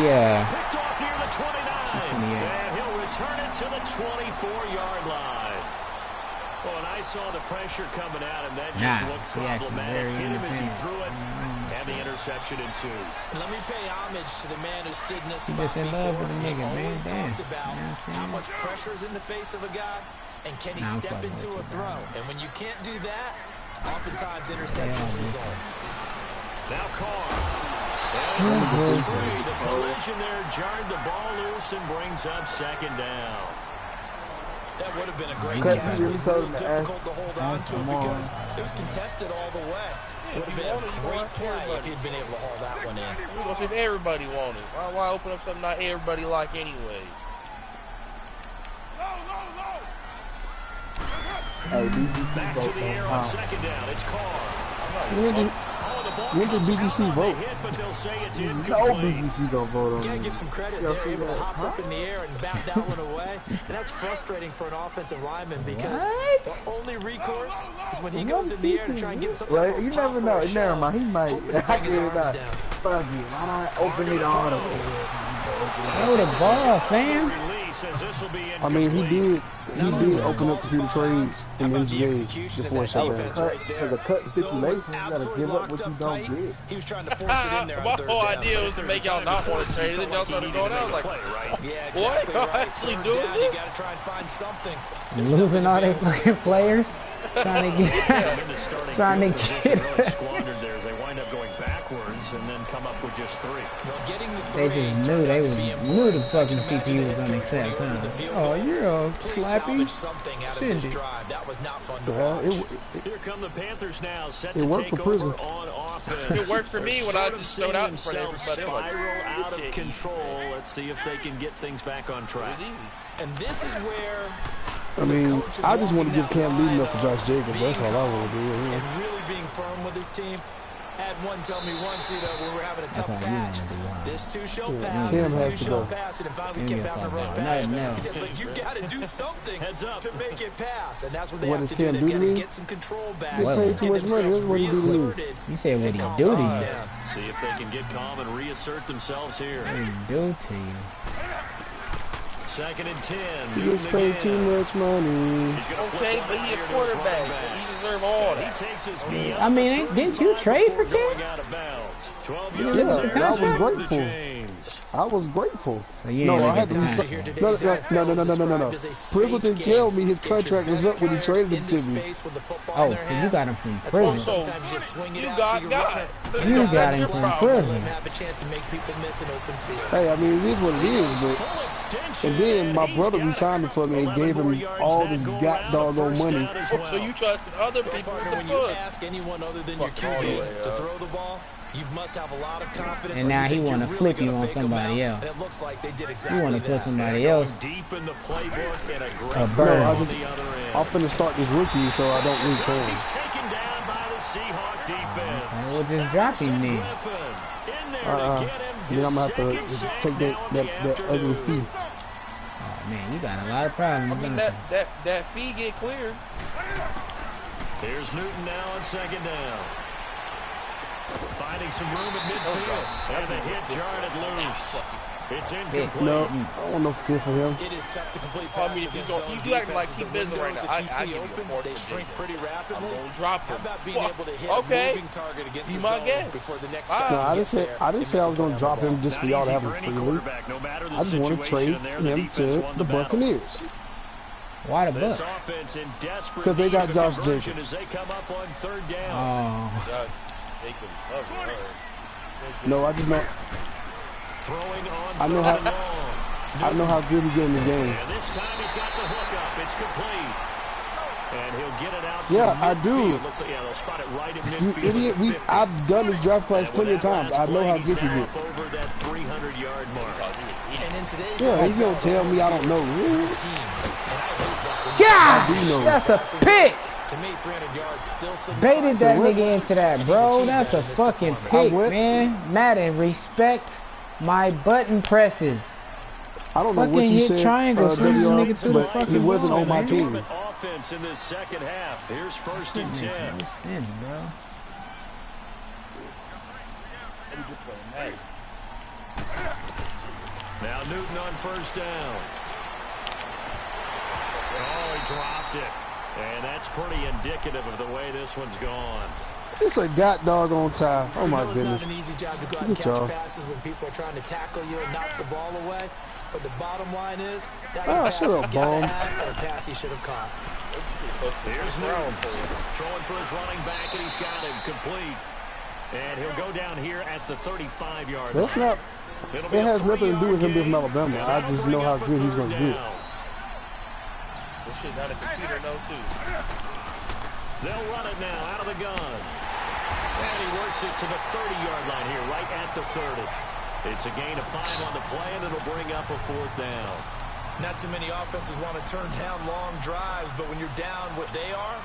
Yeah. Picked off near the 29. And he'll return it to the 24-yard line. Well, and I saw the pressure coming at him. That just looked problematic. Hit him as he threw it, and the interception ensued. Let me pay homage to the man who stood in this He spot just in before. love with the nigga, man. Always Damn. talked about how much pressure is in the face of a guy, and can he Nah, I'm step fucking into with a you, throw? man. And when you can't do that, oftentimes interceptions result. Now Carr. And it's free. The collision there jarred the ball loose and brings up 2nd down. That would have been a great Cut, catch. you It really was told him to difficult to hold on to it come on. because it was contested all the way. It would have been a great play if he'd been able to haul that one in. We're going to see if everybody wanted. Why open up something not everybody like anyway? Hey, BGC Back to vote the air on 2nd down. It's Carr. When did BGC vote? No BGC gonna vote on You gotta me. give some credit. They're able to hop up in the air and bat that one away. And that's frustrating for an offensive lineman because the only recourse is when he goes in the air to try and get some Well, you never know. Never mind. He might. I get it out. Fuck you. Why not open it all the way? Throw the ball, fam. I mean, he did open up a few trades in the NBA before shutdown. For the cut situation, you gotta give up what you don't get. He was trying to force it in there on My 3rd whole down. idea was to make y'all not want to trade it. Y'all started going out. I was like, Yeah, what? exactly Y'all right. actually 3rd doing down, you this? gotta try and find something. Losing all their fucking players. Trying to get Squandered there as they wind up going backwards and then come up with just 3. They just knew the fucking CPU was gonna accept, huh? Oh, you're all slappy. Cindy. Here come the Panthers now, set It to worked take for prison. over on offense. It worked for me when I just showed out in front of everybody. I'm like, Spiral out of control. Let's see if they can get things back on track. And this is where I mean, I just want to give Cam Newton up to Josh Jacobs. That's all I want to do. Yeah. and really being firm with his team. Had one tell me once, when we were having a tough patch. This too shall pass. This too shall pass. And finally we kept having a rough patch. He said, but you got to do something to make it pass. And that's what they have to do. They've got to get some control back. They paid too much money. That's what he do. You said what he do to you. See if they can get calm and reassert themselves here. What he do to you? 2nd and 10. He gets paid too much money. okay, but he a quarterback. So he deserve all that. He takes his I mean, didn't you trade for Cam? Yeah, I was grateful. I was grateful. So yeah, no, I had to resign. No. Frizzle didn't tell me his contract was up when he traded him to me. Oh, so you got him from prison. So you got God. You got him from prison. Hey, I mean, it is what it is, but... And then my brother resigned him for me and gave him all this doggone money. So you trusted other people with the when you ask anyone other than your QB to throw the ball, you must have a lot of confidence. And now he want to flip you on somebody else. And it looks like they did exactly You want to put somebody else deep in the playbook and a great a bird. I'm finna start this rookie so I don't lose points. He's taken down by the Seahawk defense. We'll just drop him then. Then I'm gonna have to take that ugly fee. Oh man, you got a lot of problems. I mean, that fee get cleared. Here's Newton now on 2nd down. Finding some room at midfield. And the hit jarred it loose. It's incomplete. No, I want no fit for him. It is tough to complete I passes mean, if against you zone act like defenses. he The busy right windows now, that you I see give you open, the they shrink pretty rapidly. I'm gonna drop How him. about being able to hit a moving target against Be the my zone guest. before the next No, guy I can didn't get say I was gonna drop him just for y'all to have him freely. I just want to trade him to the Buccaneers. Why the This Bucs? offense in desperate Because they got need of Josh conversion Jacobs. as they come up on 3rd down. Oh, No, I just know. Throwing on I know 3rd how- and long. I know how good he get in this game. And this time he's got the hook up. It's complete. And he'll get it out to I do. Looks like, they'll spot it right at You midfield. idiot. I've done this draft class plenty of times. I know how good he gets. Over that 300-yard mark. And in today's Yeah, you gonna tell me I don't know. God, I do know. that's a pick. To me, 300 yards still Baited that nigga into that, bro. That's a fucking pick, man. Madden, respect my button presses. I don't know what you said, triangle, so this nigga to the but fucking he wasn't ball, on my man. team. Offense in this second half. Here's first and 10. No sense, bro. Now Newton on first down. Oh, he dropped it. And that's pretty indicative of the way this one's gone. It's a god doggone tie. Oh my goodness. It's not an easy job to go out and catch passes when people are trying to tackle you and knock the ball away. But the bottom line is, that's a pass he's got to have or a pass he should have caught. Here's Newton throwing for his running back, and he's got him complete. And he'll go down here at the 35-yard line. That's not. It has nothing to do with him being from Alabama. I just know how good he's going to do. This shit not a computer, no, too. They'll run it now out of the gun. And he works it to the 30-yard line here, right at the 30. It's a gain of 5 on the play, and it'll bring up a 4th down. Not too many offenses want to turn down long drives, but when you're down what they are,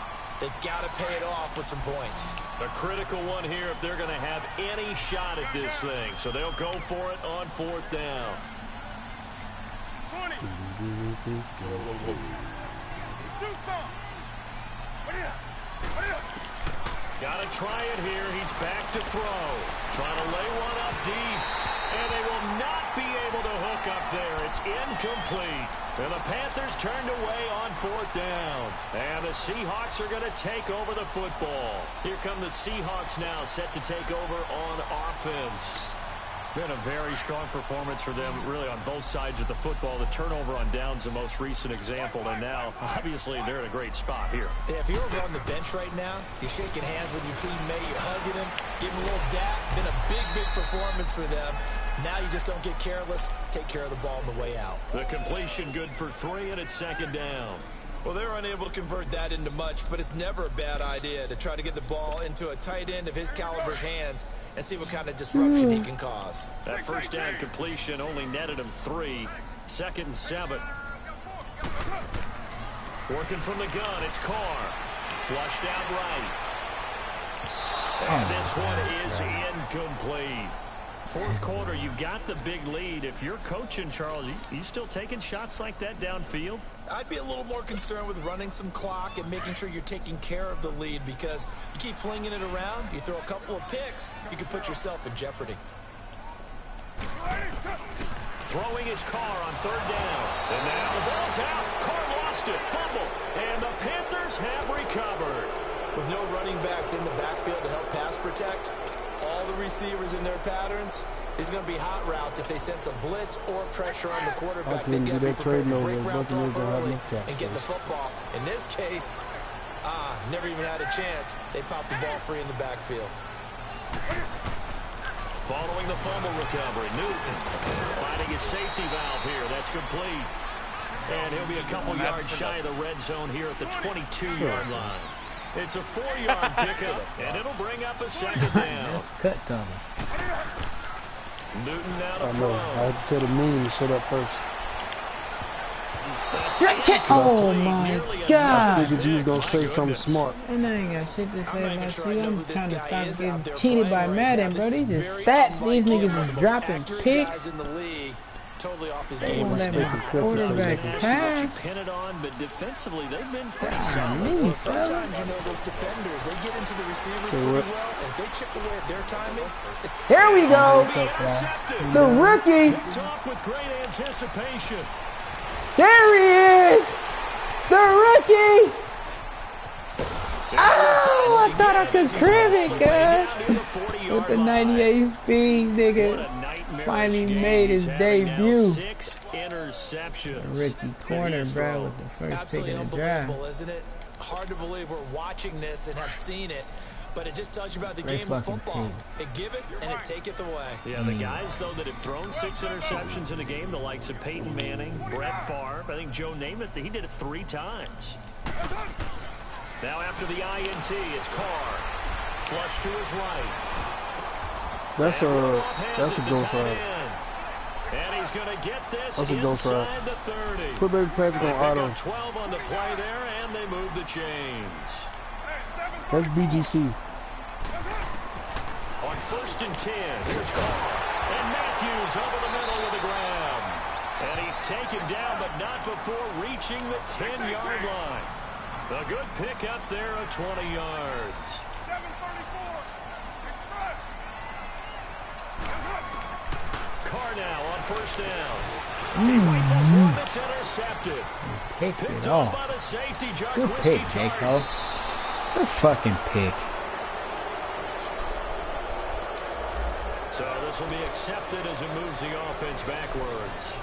they've got to pay it off with some points. A critical one here if they're going to have any shot at this thing. So they'll go for it on 4th down. 20. Do something. Got to try it here. He's back to throw. Trying to lay one up deep. And they will not be able to hook up there. It's incomplete. And the Panthers turned away on 4th down. And the Seahawks are going to take over the football. Here come the Seahawks now, set to take over on offense. Been a very strong performance for them, really, on both sides of the football. The turnover on downs, the most recent example, and now, obviously, they're in a great spot here. Yeah, if you're over on the bench right now, you're shaking hands with your teammate, you're hugging him, giving a little dap. Been a big performance for them. Now you just don't get careless. Take care of the ball on the way out. The completion good for 3, and it's 2nd down. Well, they're unable to convert that into much, but it's never a bad idea to try to get the ball into a tight end of his caliber's hands and see what kind of disruption he can cause. That first down completion only netted him 3. 2nd and 7. Working from the gun, it's Carr. Flushed out right. And this one is incomplete. 4th quarter, you've got the big lead. If you're coaching, Charles, you still taking shots like that downfield? I'd be a little more concerned with running some clock and making sure you're taking care of the lead, because you keep flinging it around, you throw a couple of picks, you can put yourself in jeopardy. Throwing his Carr on 3rd down. And now the ball's out. Carr lost it. Fumble. And the Panthers have recovered. With no running backs in the backfield to help pass protect, all the receivers in their patterns, is going to be hot routes if they sense a blitz or pressure on the quarterback. They got to be prepared to break routes off early and get the football. In this case, never even had a chance. They popped the ball free in the backfield. Following the fumble recovery, Newton finding his safety valve here. That's complete. And he'll be a couple yards shy of the red zone here at the 22-yard line. It's a 4-yard pickup, and it'll bring up a 2nd down. Cut down. Newton now to I know. throw. I had to tell the meaning to shut up first. Oh my God! I figured you was gonna say something smart. And I ain't got shit to say about you. I'm trying to stop getting cheated by Madden, bro. These is stats. These niggas is dropping picks. Totally off his They game. won't let my quarterback pass. Pin it on, but defensively they've been pretty God, solid. me, Sometimes, you know, those defenders, they get into the receivers pretty well, and if they chip away at their timing, it's... Here we go. The rookie. Picked off with great anticipation. There he is. The rookie. Oh, I thought I could crib it, guys. With the 98 speed, nigga. Finally made his debut. 6 interceptions. Rookie corner, bro, with the first pick of the draft. Isn't it? Hard to believe we're watching this and have seen it. But it just tells you about the game of football. It giveth and it taketh away. Yeah, the guys, though, that have thrown 6 interceptions in a game, the likes of Peyton Manning, Brett Favre, I think Joe Namath, he did it 3 times. Now after the INT, it's Carr. Flush to his right. That's a ghost route. And he's going to get this That's a ghost route. inside the 30. Put baby Patrick on auto. 12 on the play there, and they move the chains. That's BGC. On 1st and 10, here's Carr. And Matthews over the middle with a grab. And he's taken down, but not before reaching the 10-yard line. A good pick up there of 20 yards. Carr now on 1st down. He rifles one that's intercepted. Picked up by the safety, Good pick, J-Cole. Good fucking pick. So this will be accepted as it moves the offense backwards.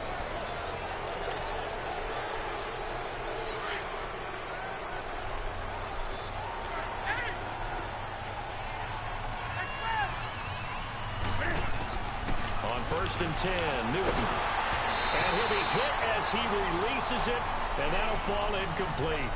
On 1st and 10, Newton. And he'll be hit as he releases it, and that'll fall incomplete.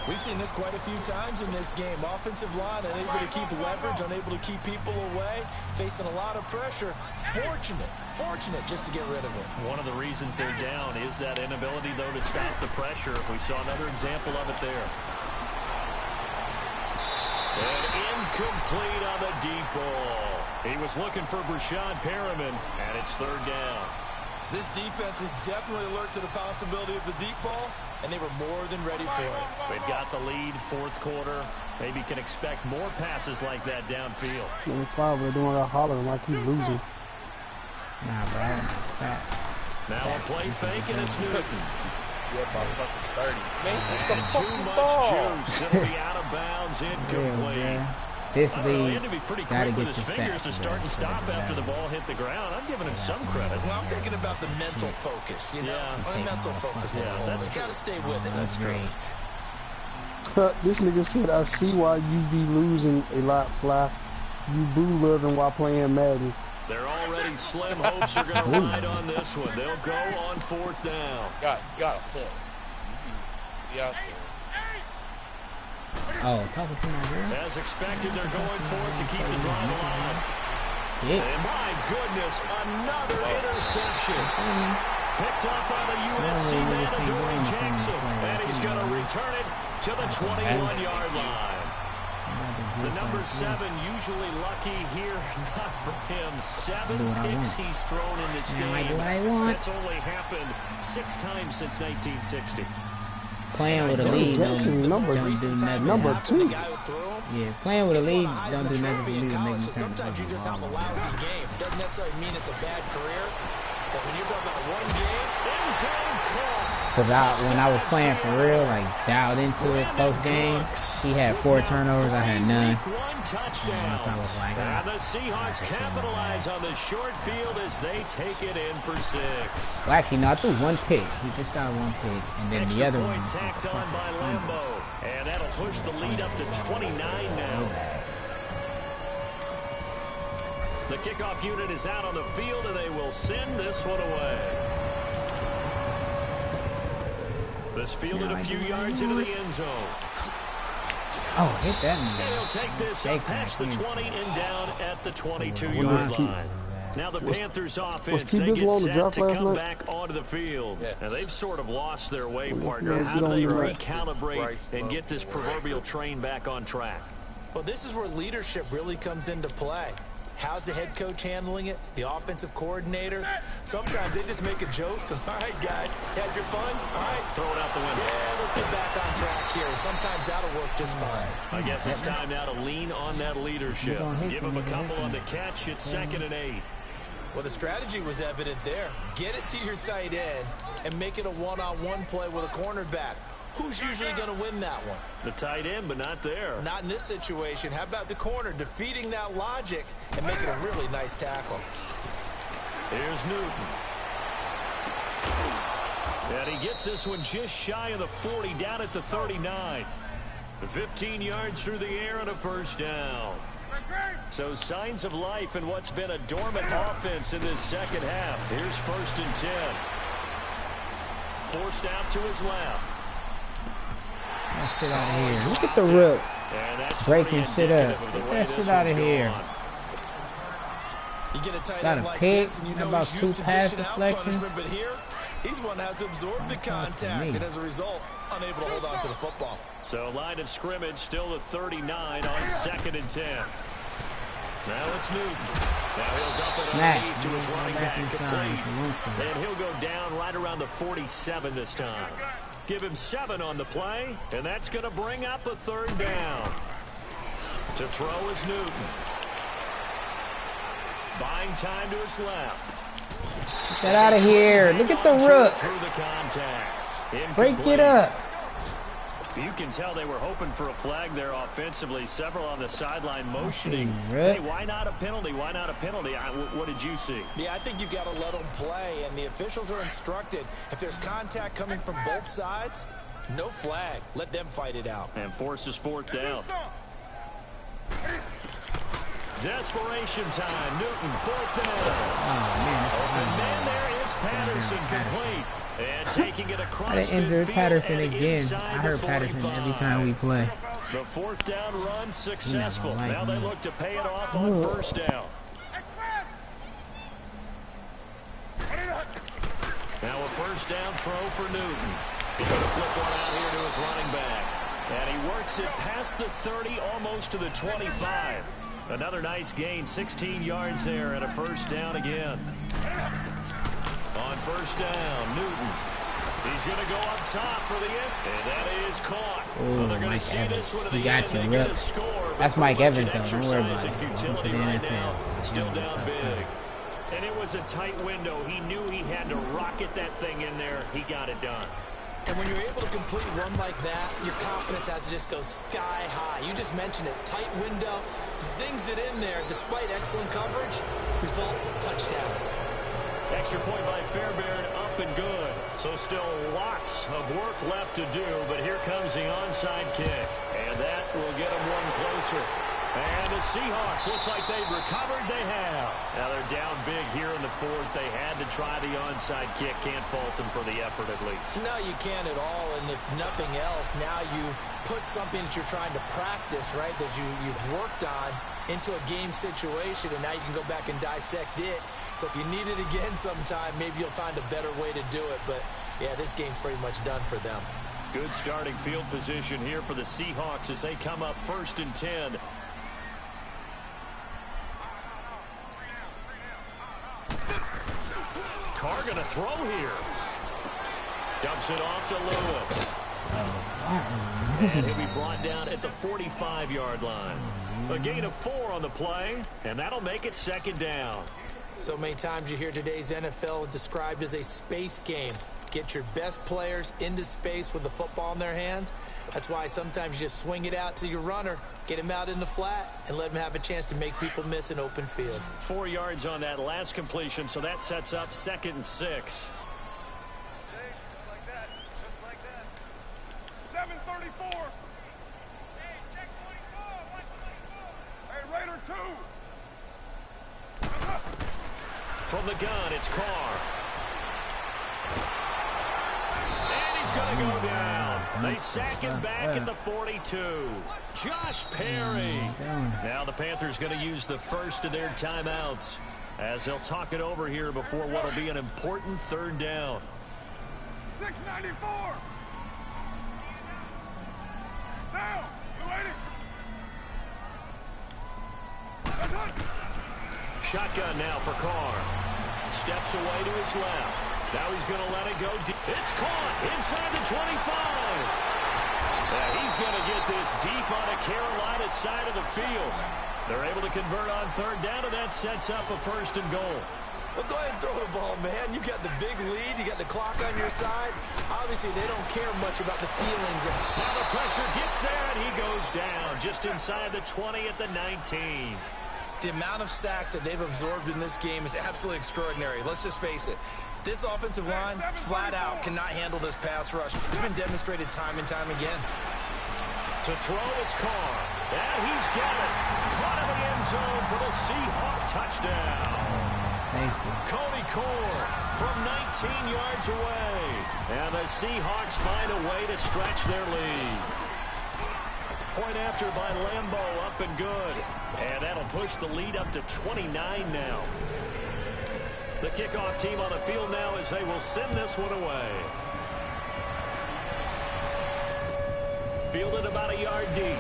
We've seen this quite a few times in this game. Offensive line unable to keep leverage, unable to keep people away, facing a lot of pressure. Fortunate just to get rid of it. One of the reasons they're down is that inability, though, to stop the pressure. We saw another example of it there. And incomplete on the deep ball. He was looking for Brashad Perriman, and it's 3rd down. This defense was definitely alert to the possibility of the deep ball, and they were more than ready for it. They've got the lead, 4th quarter. Maybe can expect more passes like that downfield. Number 5, we're doing that hollering like he's losing. Nah, bro. Now a play fake, and it's Newton. Yeah, about fucking 30. Man, and too much juice. It'll be out of bounds, incomplete. This He had to be pretty quick with his fingers to start and stop after the ball hit the ground. I'm giving him some credit. Well, I'm thinking about the mental focus, you know? Yeah. Mental focus. Yeah, that's got to stay with it. That's true. This nigga said, I see why you be losing a lot, Fly. You boo loving while playing Madden. They're already slim hopes are going to ride on this one. They'll go on 4th down. You got a hit. Yeah. Oh, talking to my girl? As expected, they're going for it to keep the drive alive. Yeah. And my goodness, another interception. Picked up by the USC man, Adoree Jackson. And he's going to return it to the 21-yard line. The number 7 usually lucky here. Not for him. 7 picks he's thrown in this game. That's only happened 6 times since 1960. Playing with a lead don't do nothing. Number 2. Yeah, playing with a lead don't do nothing for me to make me turn. Sometimes you just have a lousy game. Doesn't necessarily mean it's a bad career. But when you're talking about one game, because when I was playing for real, like dialed into it, close game, he had 4 turnovers, I had none. Touchdown. Like, and the Seahawks capitalize on the short field as they take it in for 6. Well, actually, no, I threw 1 pick. He just got 1 pick, and then Extra the other point one. Tacked on by Lambo, and that'll push the lead up to 29 now. The kickoff unit is out on the field, and they will send this one away. This fielded a few yards into the end zone. Oh, hit that man. He'll take this up past the 20 and down at the 22-yard line. Now the Panthers offense, they get set to come back onto the field. And they've sort of lost their way, partner. How do they recalibrate and get this proverbial train back on track? Well, this is where leadership really comes into play. How's the head coach handling it? The offensive coordinator? Sometimes they just make a joke. All right, guys, had your fun? All right. Throw it out the window. Yeah, let's get back on track here. And sometimes that'll work just fine. I guess it's time now to lean on that leadership. Give him a couple on the catch. It's 2nd and 8. Well, the strategy was evident there. Get it to your tight end and make it a one-on-one play with a cornerback. Who's usually going to win that one? The tight end, but not there. Not in this situation. How about the corner defeating that logic and making a really nice tackle? Here's Newton. And he gets this one just shy of the 40, down at the 39. 15 yards through the air and a first down. So signs of life in what's been a dormant offense in this second half. Here's 1st and 10. Forced out to his left. Let's get out of here. Look at the rook. Breaking shit up. Get that shit out of here. You get a tight Got end a like pick. this, and you How know about he's 2 used to pass dishing out deflections? punishment, but here, he's one that has to absorb the contact, and as a result, unable to hold on to the football. So line of scrimmage still the 39 on 2nd and 10. Now it's Newton. Now he'll dump it underneath to his running back complete. And he'll go down right around the 47 this time. Give him 7 on the play, and that's going to bring up a 3rd down. To throw is Newton. Buying time to his left. Get out of here. Look at the rook. Through the contact. Break it up. You can tell they were hoping for a flag there offensively. Several on the sideline motioning. Hey, why not a penalty? Why not a penalty? What did you see? Yeah, I think you got to let them play, and the officials are instructed. If there's contact coming from both sides, no flag. Let them fight it out. And forces 4th down. Desperation time. Newton, 4th down. Open man there is Patterson, complete. And taking it across I injured Patterson again. I heard Patterson every time we play. The 4th down run successful. Now they look to pay it off on 1st down. Now a 1st down throw for Newton. He's going to flip one out here to his running back. And he works it past the 30, almost to the 25. Another nice gain, 16 yards there, and a 1st down again. On 1st down, Newton. He's going to go up top for the end, and that is caught. Oh, they're going to see this one to the end. They get a score. That's Mike Evans, though. Don't worry about Exercising it. futility right now. Still down big. And it was a tight window. He knew he had to rocket that thing in there. He got it done. And when you're able to complete one like that, your confidence has to just go sky high. You just mentioned it. Tight window, zings it in there despite excellent coverage. Result, touchdown. Extra point by Fairbairn, up and good. So still lots of work left to do, but here comes the onside kick. And that will get them one closer. And the Seahawks, looks like they've recovered. They have. Now they're down big here in the 4th. They had to try the onside kick. Can't fault them for the effort at least. No, you can't at all. And if nothing else, now you've put something that you're trying to practice, right, that you've worked on into a game situation, and now you can go back and dissect it. So if you need it again sometime, maybe you'll find a better way to do it. But, yeah, this game's pretty much done for them. Good starting field position here for the Seahawks as they come up 1st and 10. Carr going to throw here. Dumps it off to Lewis. And he'll be brought down at the 45-yard line. A gain of 4 on the play, and that'll make it 2nd down. So many times you hear today's NFL described as a space game. Get your best players into space with the football in their hands. That's why sometimes you just swing it out to your runner, get him out in the flat, and let him have a chance to make people miss an open field. 4 yards on that last completion, so that sets up 2nd and 6. Just like that. Just like that. 734. Hey, check 24. Watch 24. Hey, Raider 2. From the gun, it's Carr. And he's going to go down. They sack him back at the 42. Josh Perry. Now the Panthers going to use the first of their timeouts as they'll talk it over here before what will be an important 3rd down. 694. Now, you waiting? Shotgun now for Carr. Steps away to his left. Now he's going to let it go deep. It's caught inside the 25. He's going to get this deep on the Carolina side of the field. They're able to convert on 3rd down, and that sets up a 1st and goal. Well, go ahead and throw the ball, man. You got the big lead. You got the clock on your side. Obviously, they don't care much about the feelings. Now the pressure gets there, and he goes down just inside the 20 at the 19. The amount of sacks that they've absorbed in this game is absolutely extraordinary. Let's just face it. This offensive line, flat out, cannot handle this pass rush. It's been demonstrated time and time again. To throw, it's Carr. And he's got it. Caught in the end zone for the Seahawk touchdown. Cody Core from 19 yards away. And the Seahawks find a way to stretch their lead. Point after by Lambeau, up and good. And that'll push the lead up to 29 now. The kickoff team on the field now as they will send this one away. Fielded about a yard deep.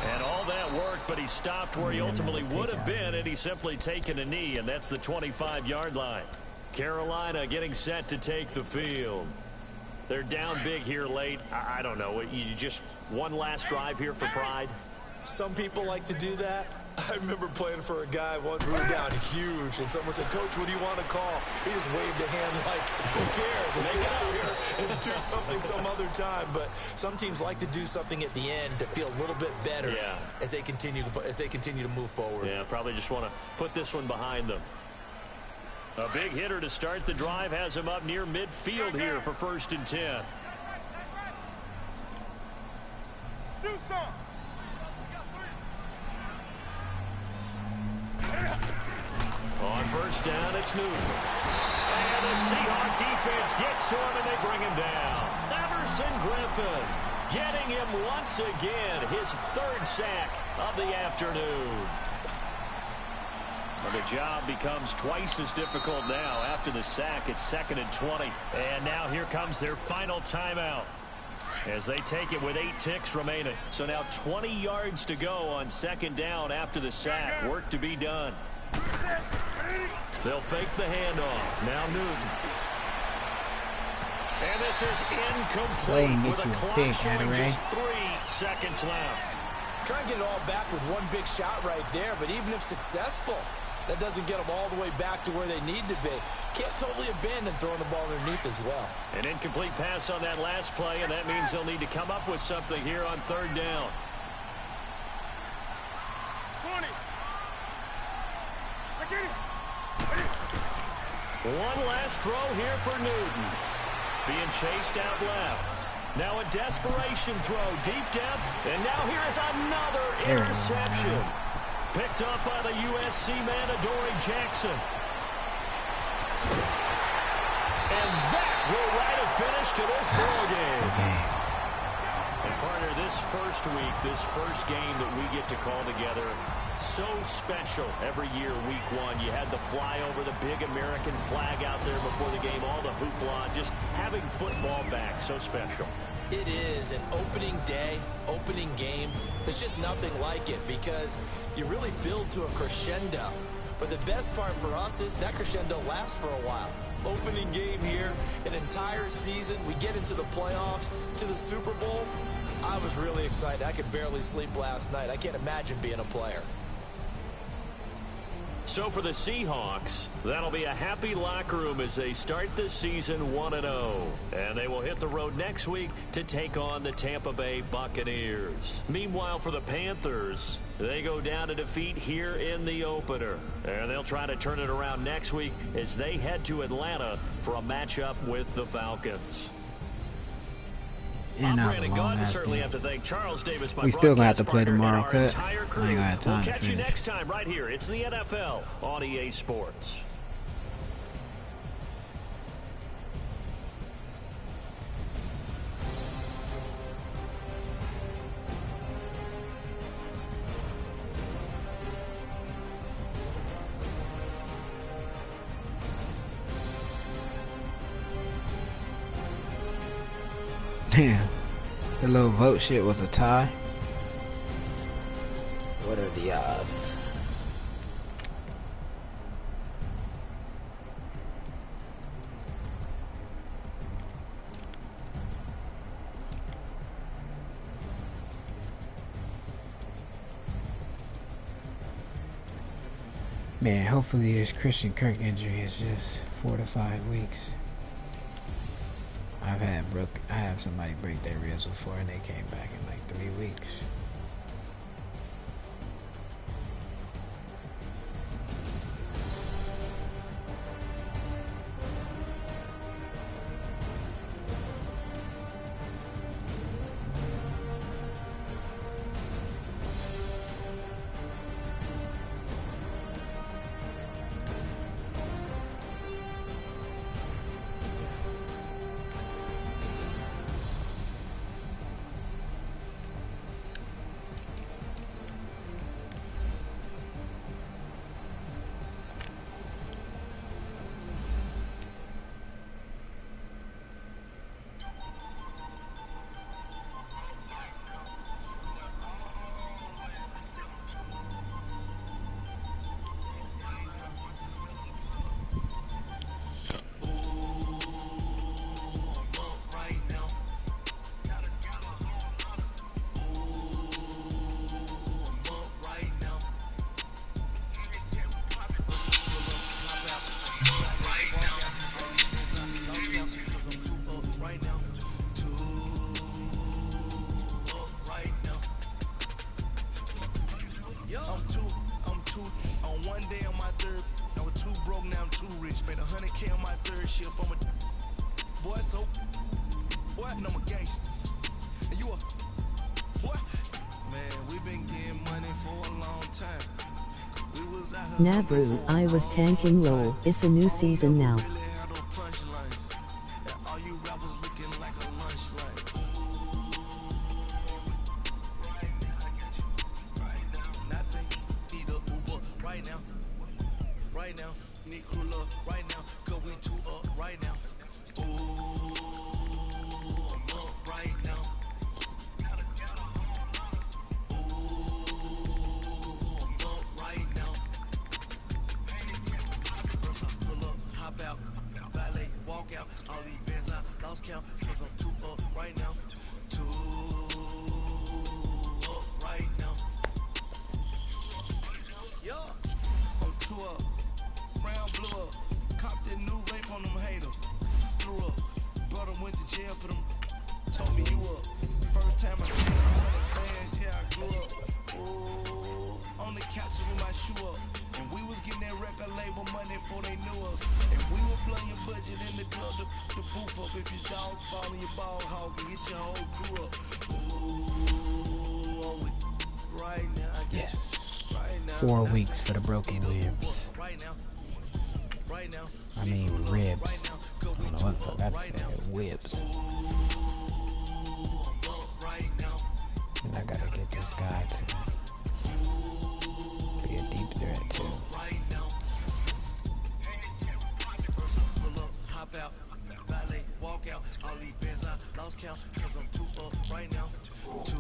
And all that worked, but he stopped where he ultimately would have been, and he's simply taken a knee, and that's the 25-yard line. Carolina getting set to take the field. They're down big here late. I don't know. You just one last drive here for pride? Some people like to do that. I remember playing for a guy once we were down huge, and someone said, "Coach, what do you want to call?" He just waved a hand like, "Who cares? Let's get out of here and do something some other time." But some teams like to do something at the end to feel a little bit better as they continue to move forward. Yeah, probably just want to put this one behind them. A big hitter to start the drive has him up near midfield here for 1st and 10. Do something. On 1st down, it's Newton. And the Seahawk defense gets to him, and they bring him down. Everson Griffin getting him once again, his 3rd sack of the afternoon. Well, the job becomes twice as difficult now. After the sack, it's 2nd and 20. And now here comes their final timeout as they take it with 8 ticks remaining. So now 20 yards to go on 2nd down after the sack. Work to be done. They'll fake the handoff. Now Newton. And this is incomplete with a clock showing just 3 seconds left. Try and get it all back with one big shot right there, but even if successful, that doesn't get them all the way back to where they need to be. Can't totally abandon throwing the ball underneath as well. An incomplete pass on that last play, and that means they'll need to come up with something here on 3rd down. 20. Get it. One last throw here for Newton. Being chased out left. Now a desperation throw, deep depth, and now here is another interception. Picked up by the USC man, Adoree Jackson. And that will write a finish to this ball game. And partner, this first week, this first game that we get to call together, so special every year, week 1. You had the flyover, the big American flag out there before the game, all the hoopla, just having football back, so special. It is an opening day, opening game. There's just nothing like it because you really build to a crescendo. But the best part for us is that crescendo lasts for a while. Opening game here, an entire season. We get into the playoffs, to the Super Bowl. I was really excited. I could barely sleep last night. I can't imagine being a player. So for the Seahawks, that'll be a happy locker room as they start the season 1-0. And they will hit the road next week to take on the Tampa Bay Buccaneers. Meanwhile, for the Panthers, they go down to defeat here in the opener. And they'll try to turn it around next week as they head to Atlanta for a matchup with the Falcons. I'm Brandon Gunn. Certainly have to thank Charles Davis, my we still gonna have to broadcast play tomorrow, partner, and cut. our entire crew. I ain't gonna have time We'll to catch you finish. next time right here. It's the NFL on EA Sports. Damn, the little vote shit was a tie. What are the odds? Man, hopefully this Christian Kirk injury is just 4 to 5 weeks. I have somebody break their ribs before and they came back in like 3 weeks. too broke, now I'm too rich. Made 100K on my third shift. I'm a boy, so boy, and I'm a gangster. And you a boy? Man, we been getting money for a long time. We was out here. Nah bro, I was tanking low. It's a new season now. Really had no punchlines. And all you rappers looking like a lunch line. Nothing. Need a Uber right now. Right now. Need crew love right now. Cause we two up right now. Ooh, I'm up right now. Ooh, I'm up right now. First I pull up, hop out, valet, walk out. All these bands I lost count. Cause I'm two up right now. Two up right now. Yeah, I'm two up. Brown blew up. Copped that new rape on them haters. Threw up. Brother went to jail for them. Told me you up. First time I seen 100 bands, yeah, I grew up. Ooh, on the couch with my shoe up. And we was getting that record label money before they knew us. And we were blowing your budget in the club, the booth up. If your dog fall in your ball hog and get your whole crew up. Ooh, I'm with right now. I get Yes. you. Right now. 4 weeks for the broken ribs. Right now. Right now. I mean ribs. I don't know what the fuck I said. Whips. And I gotta get this guy to be a deep threat too. First I pull up, hop out, valet, walk out. All these bands I lost count, cause I'm two up right now. Two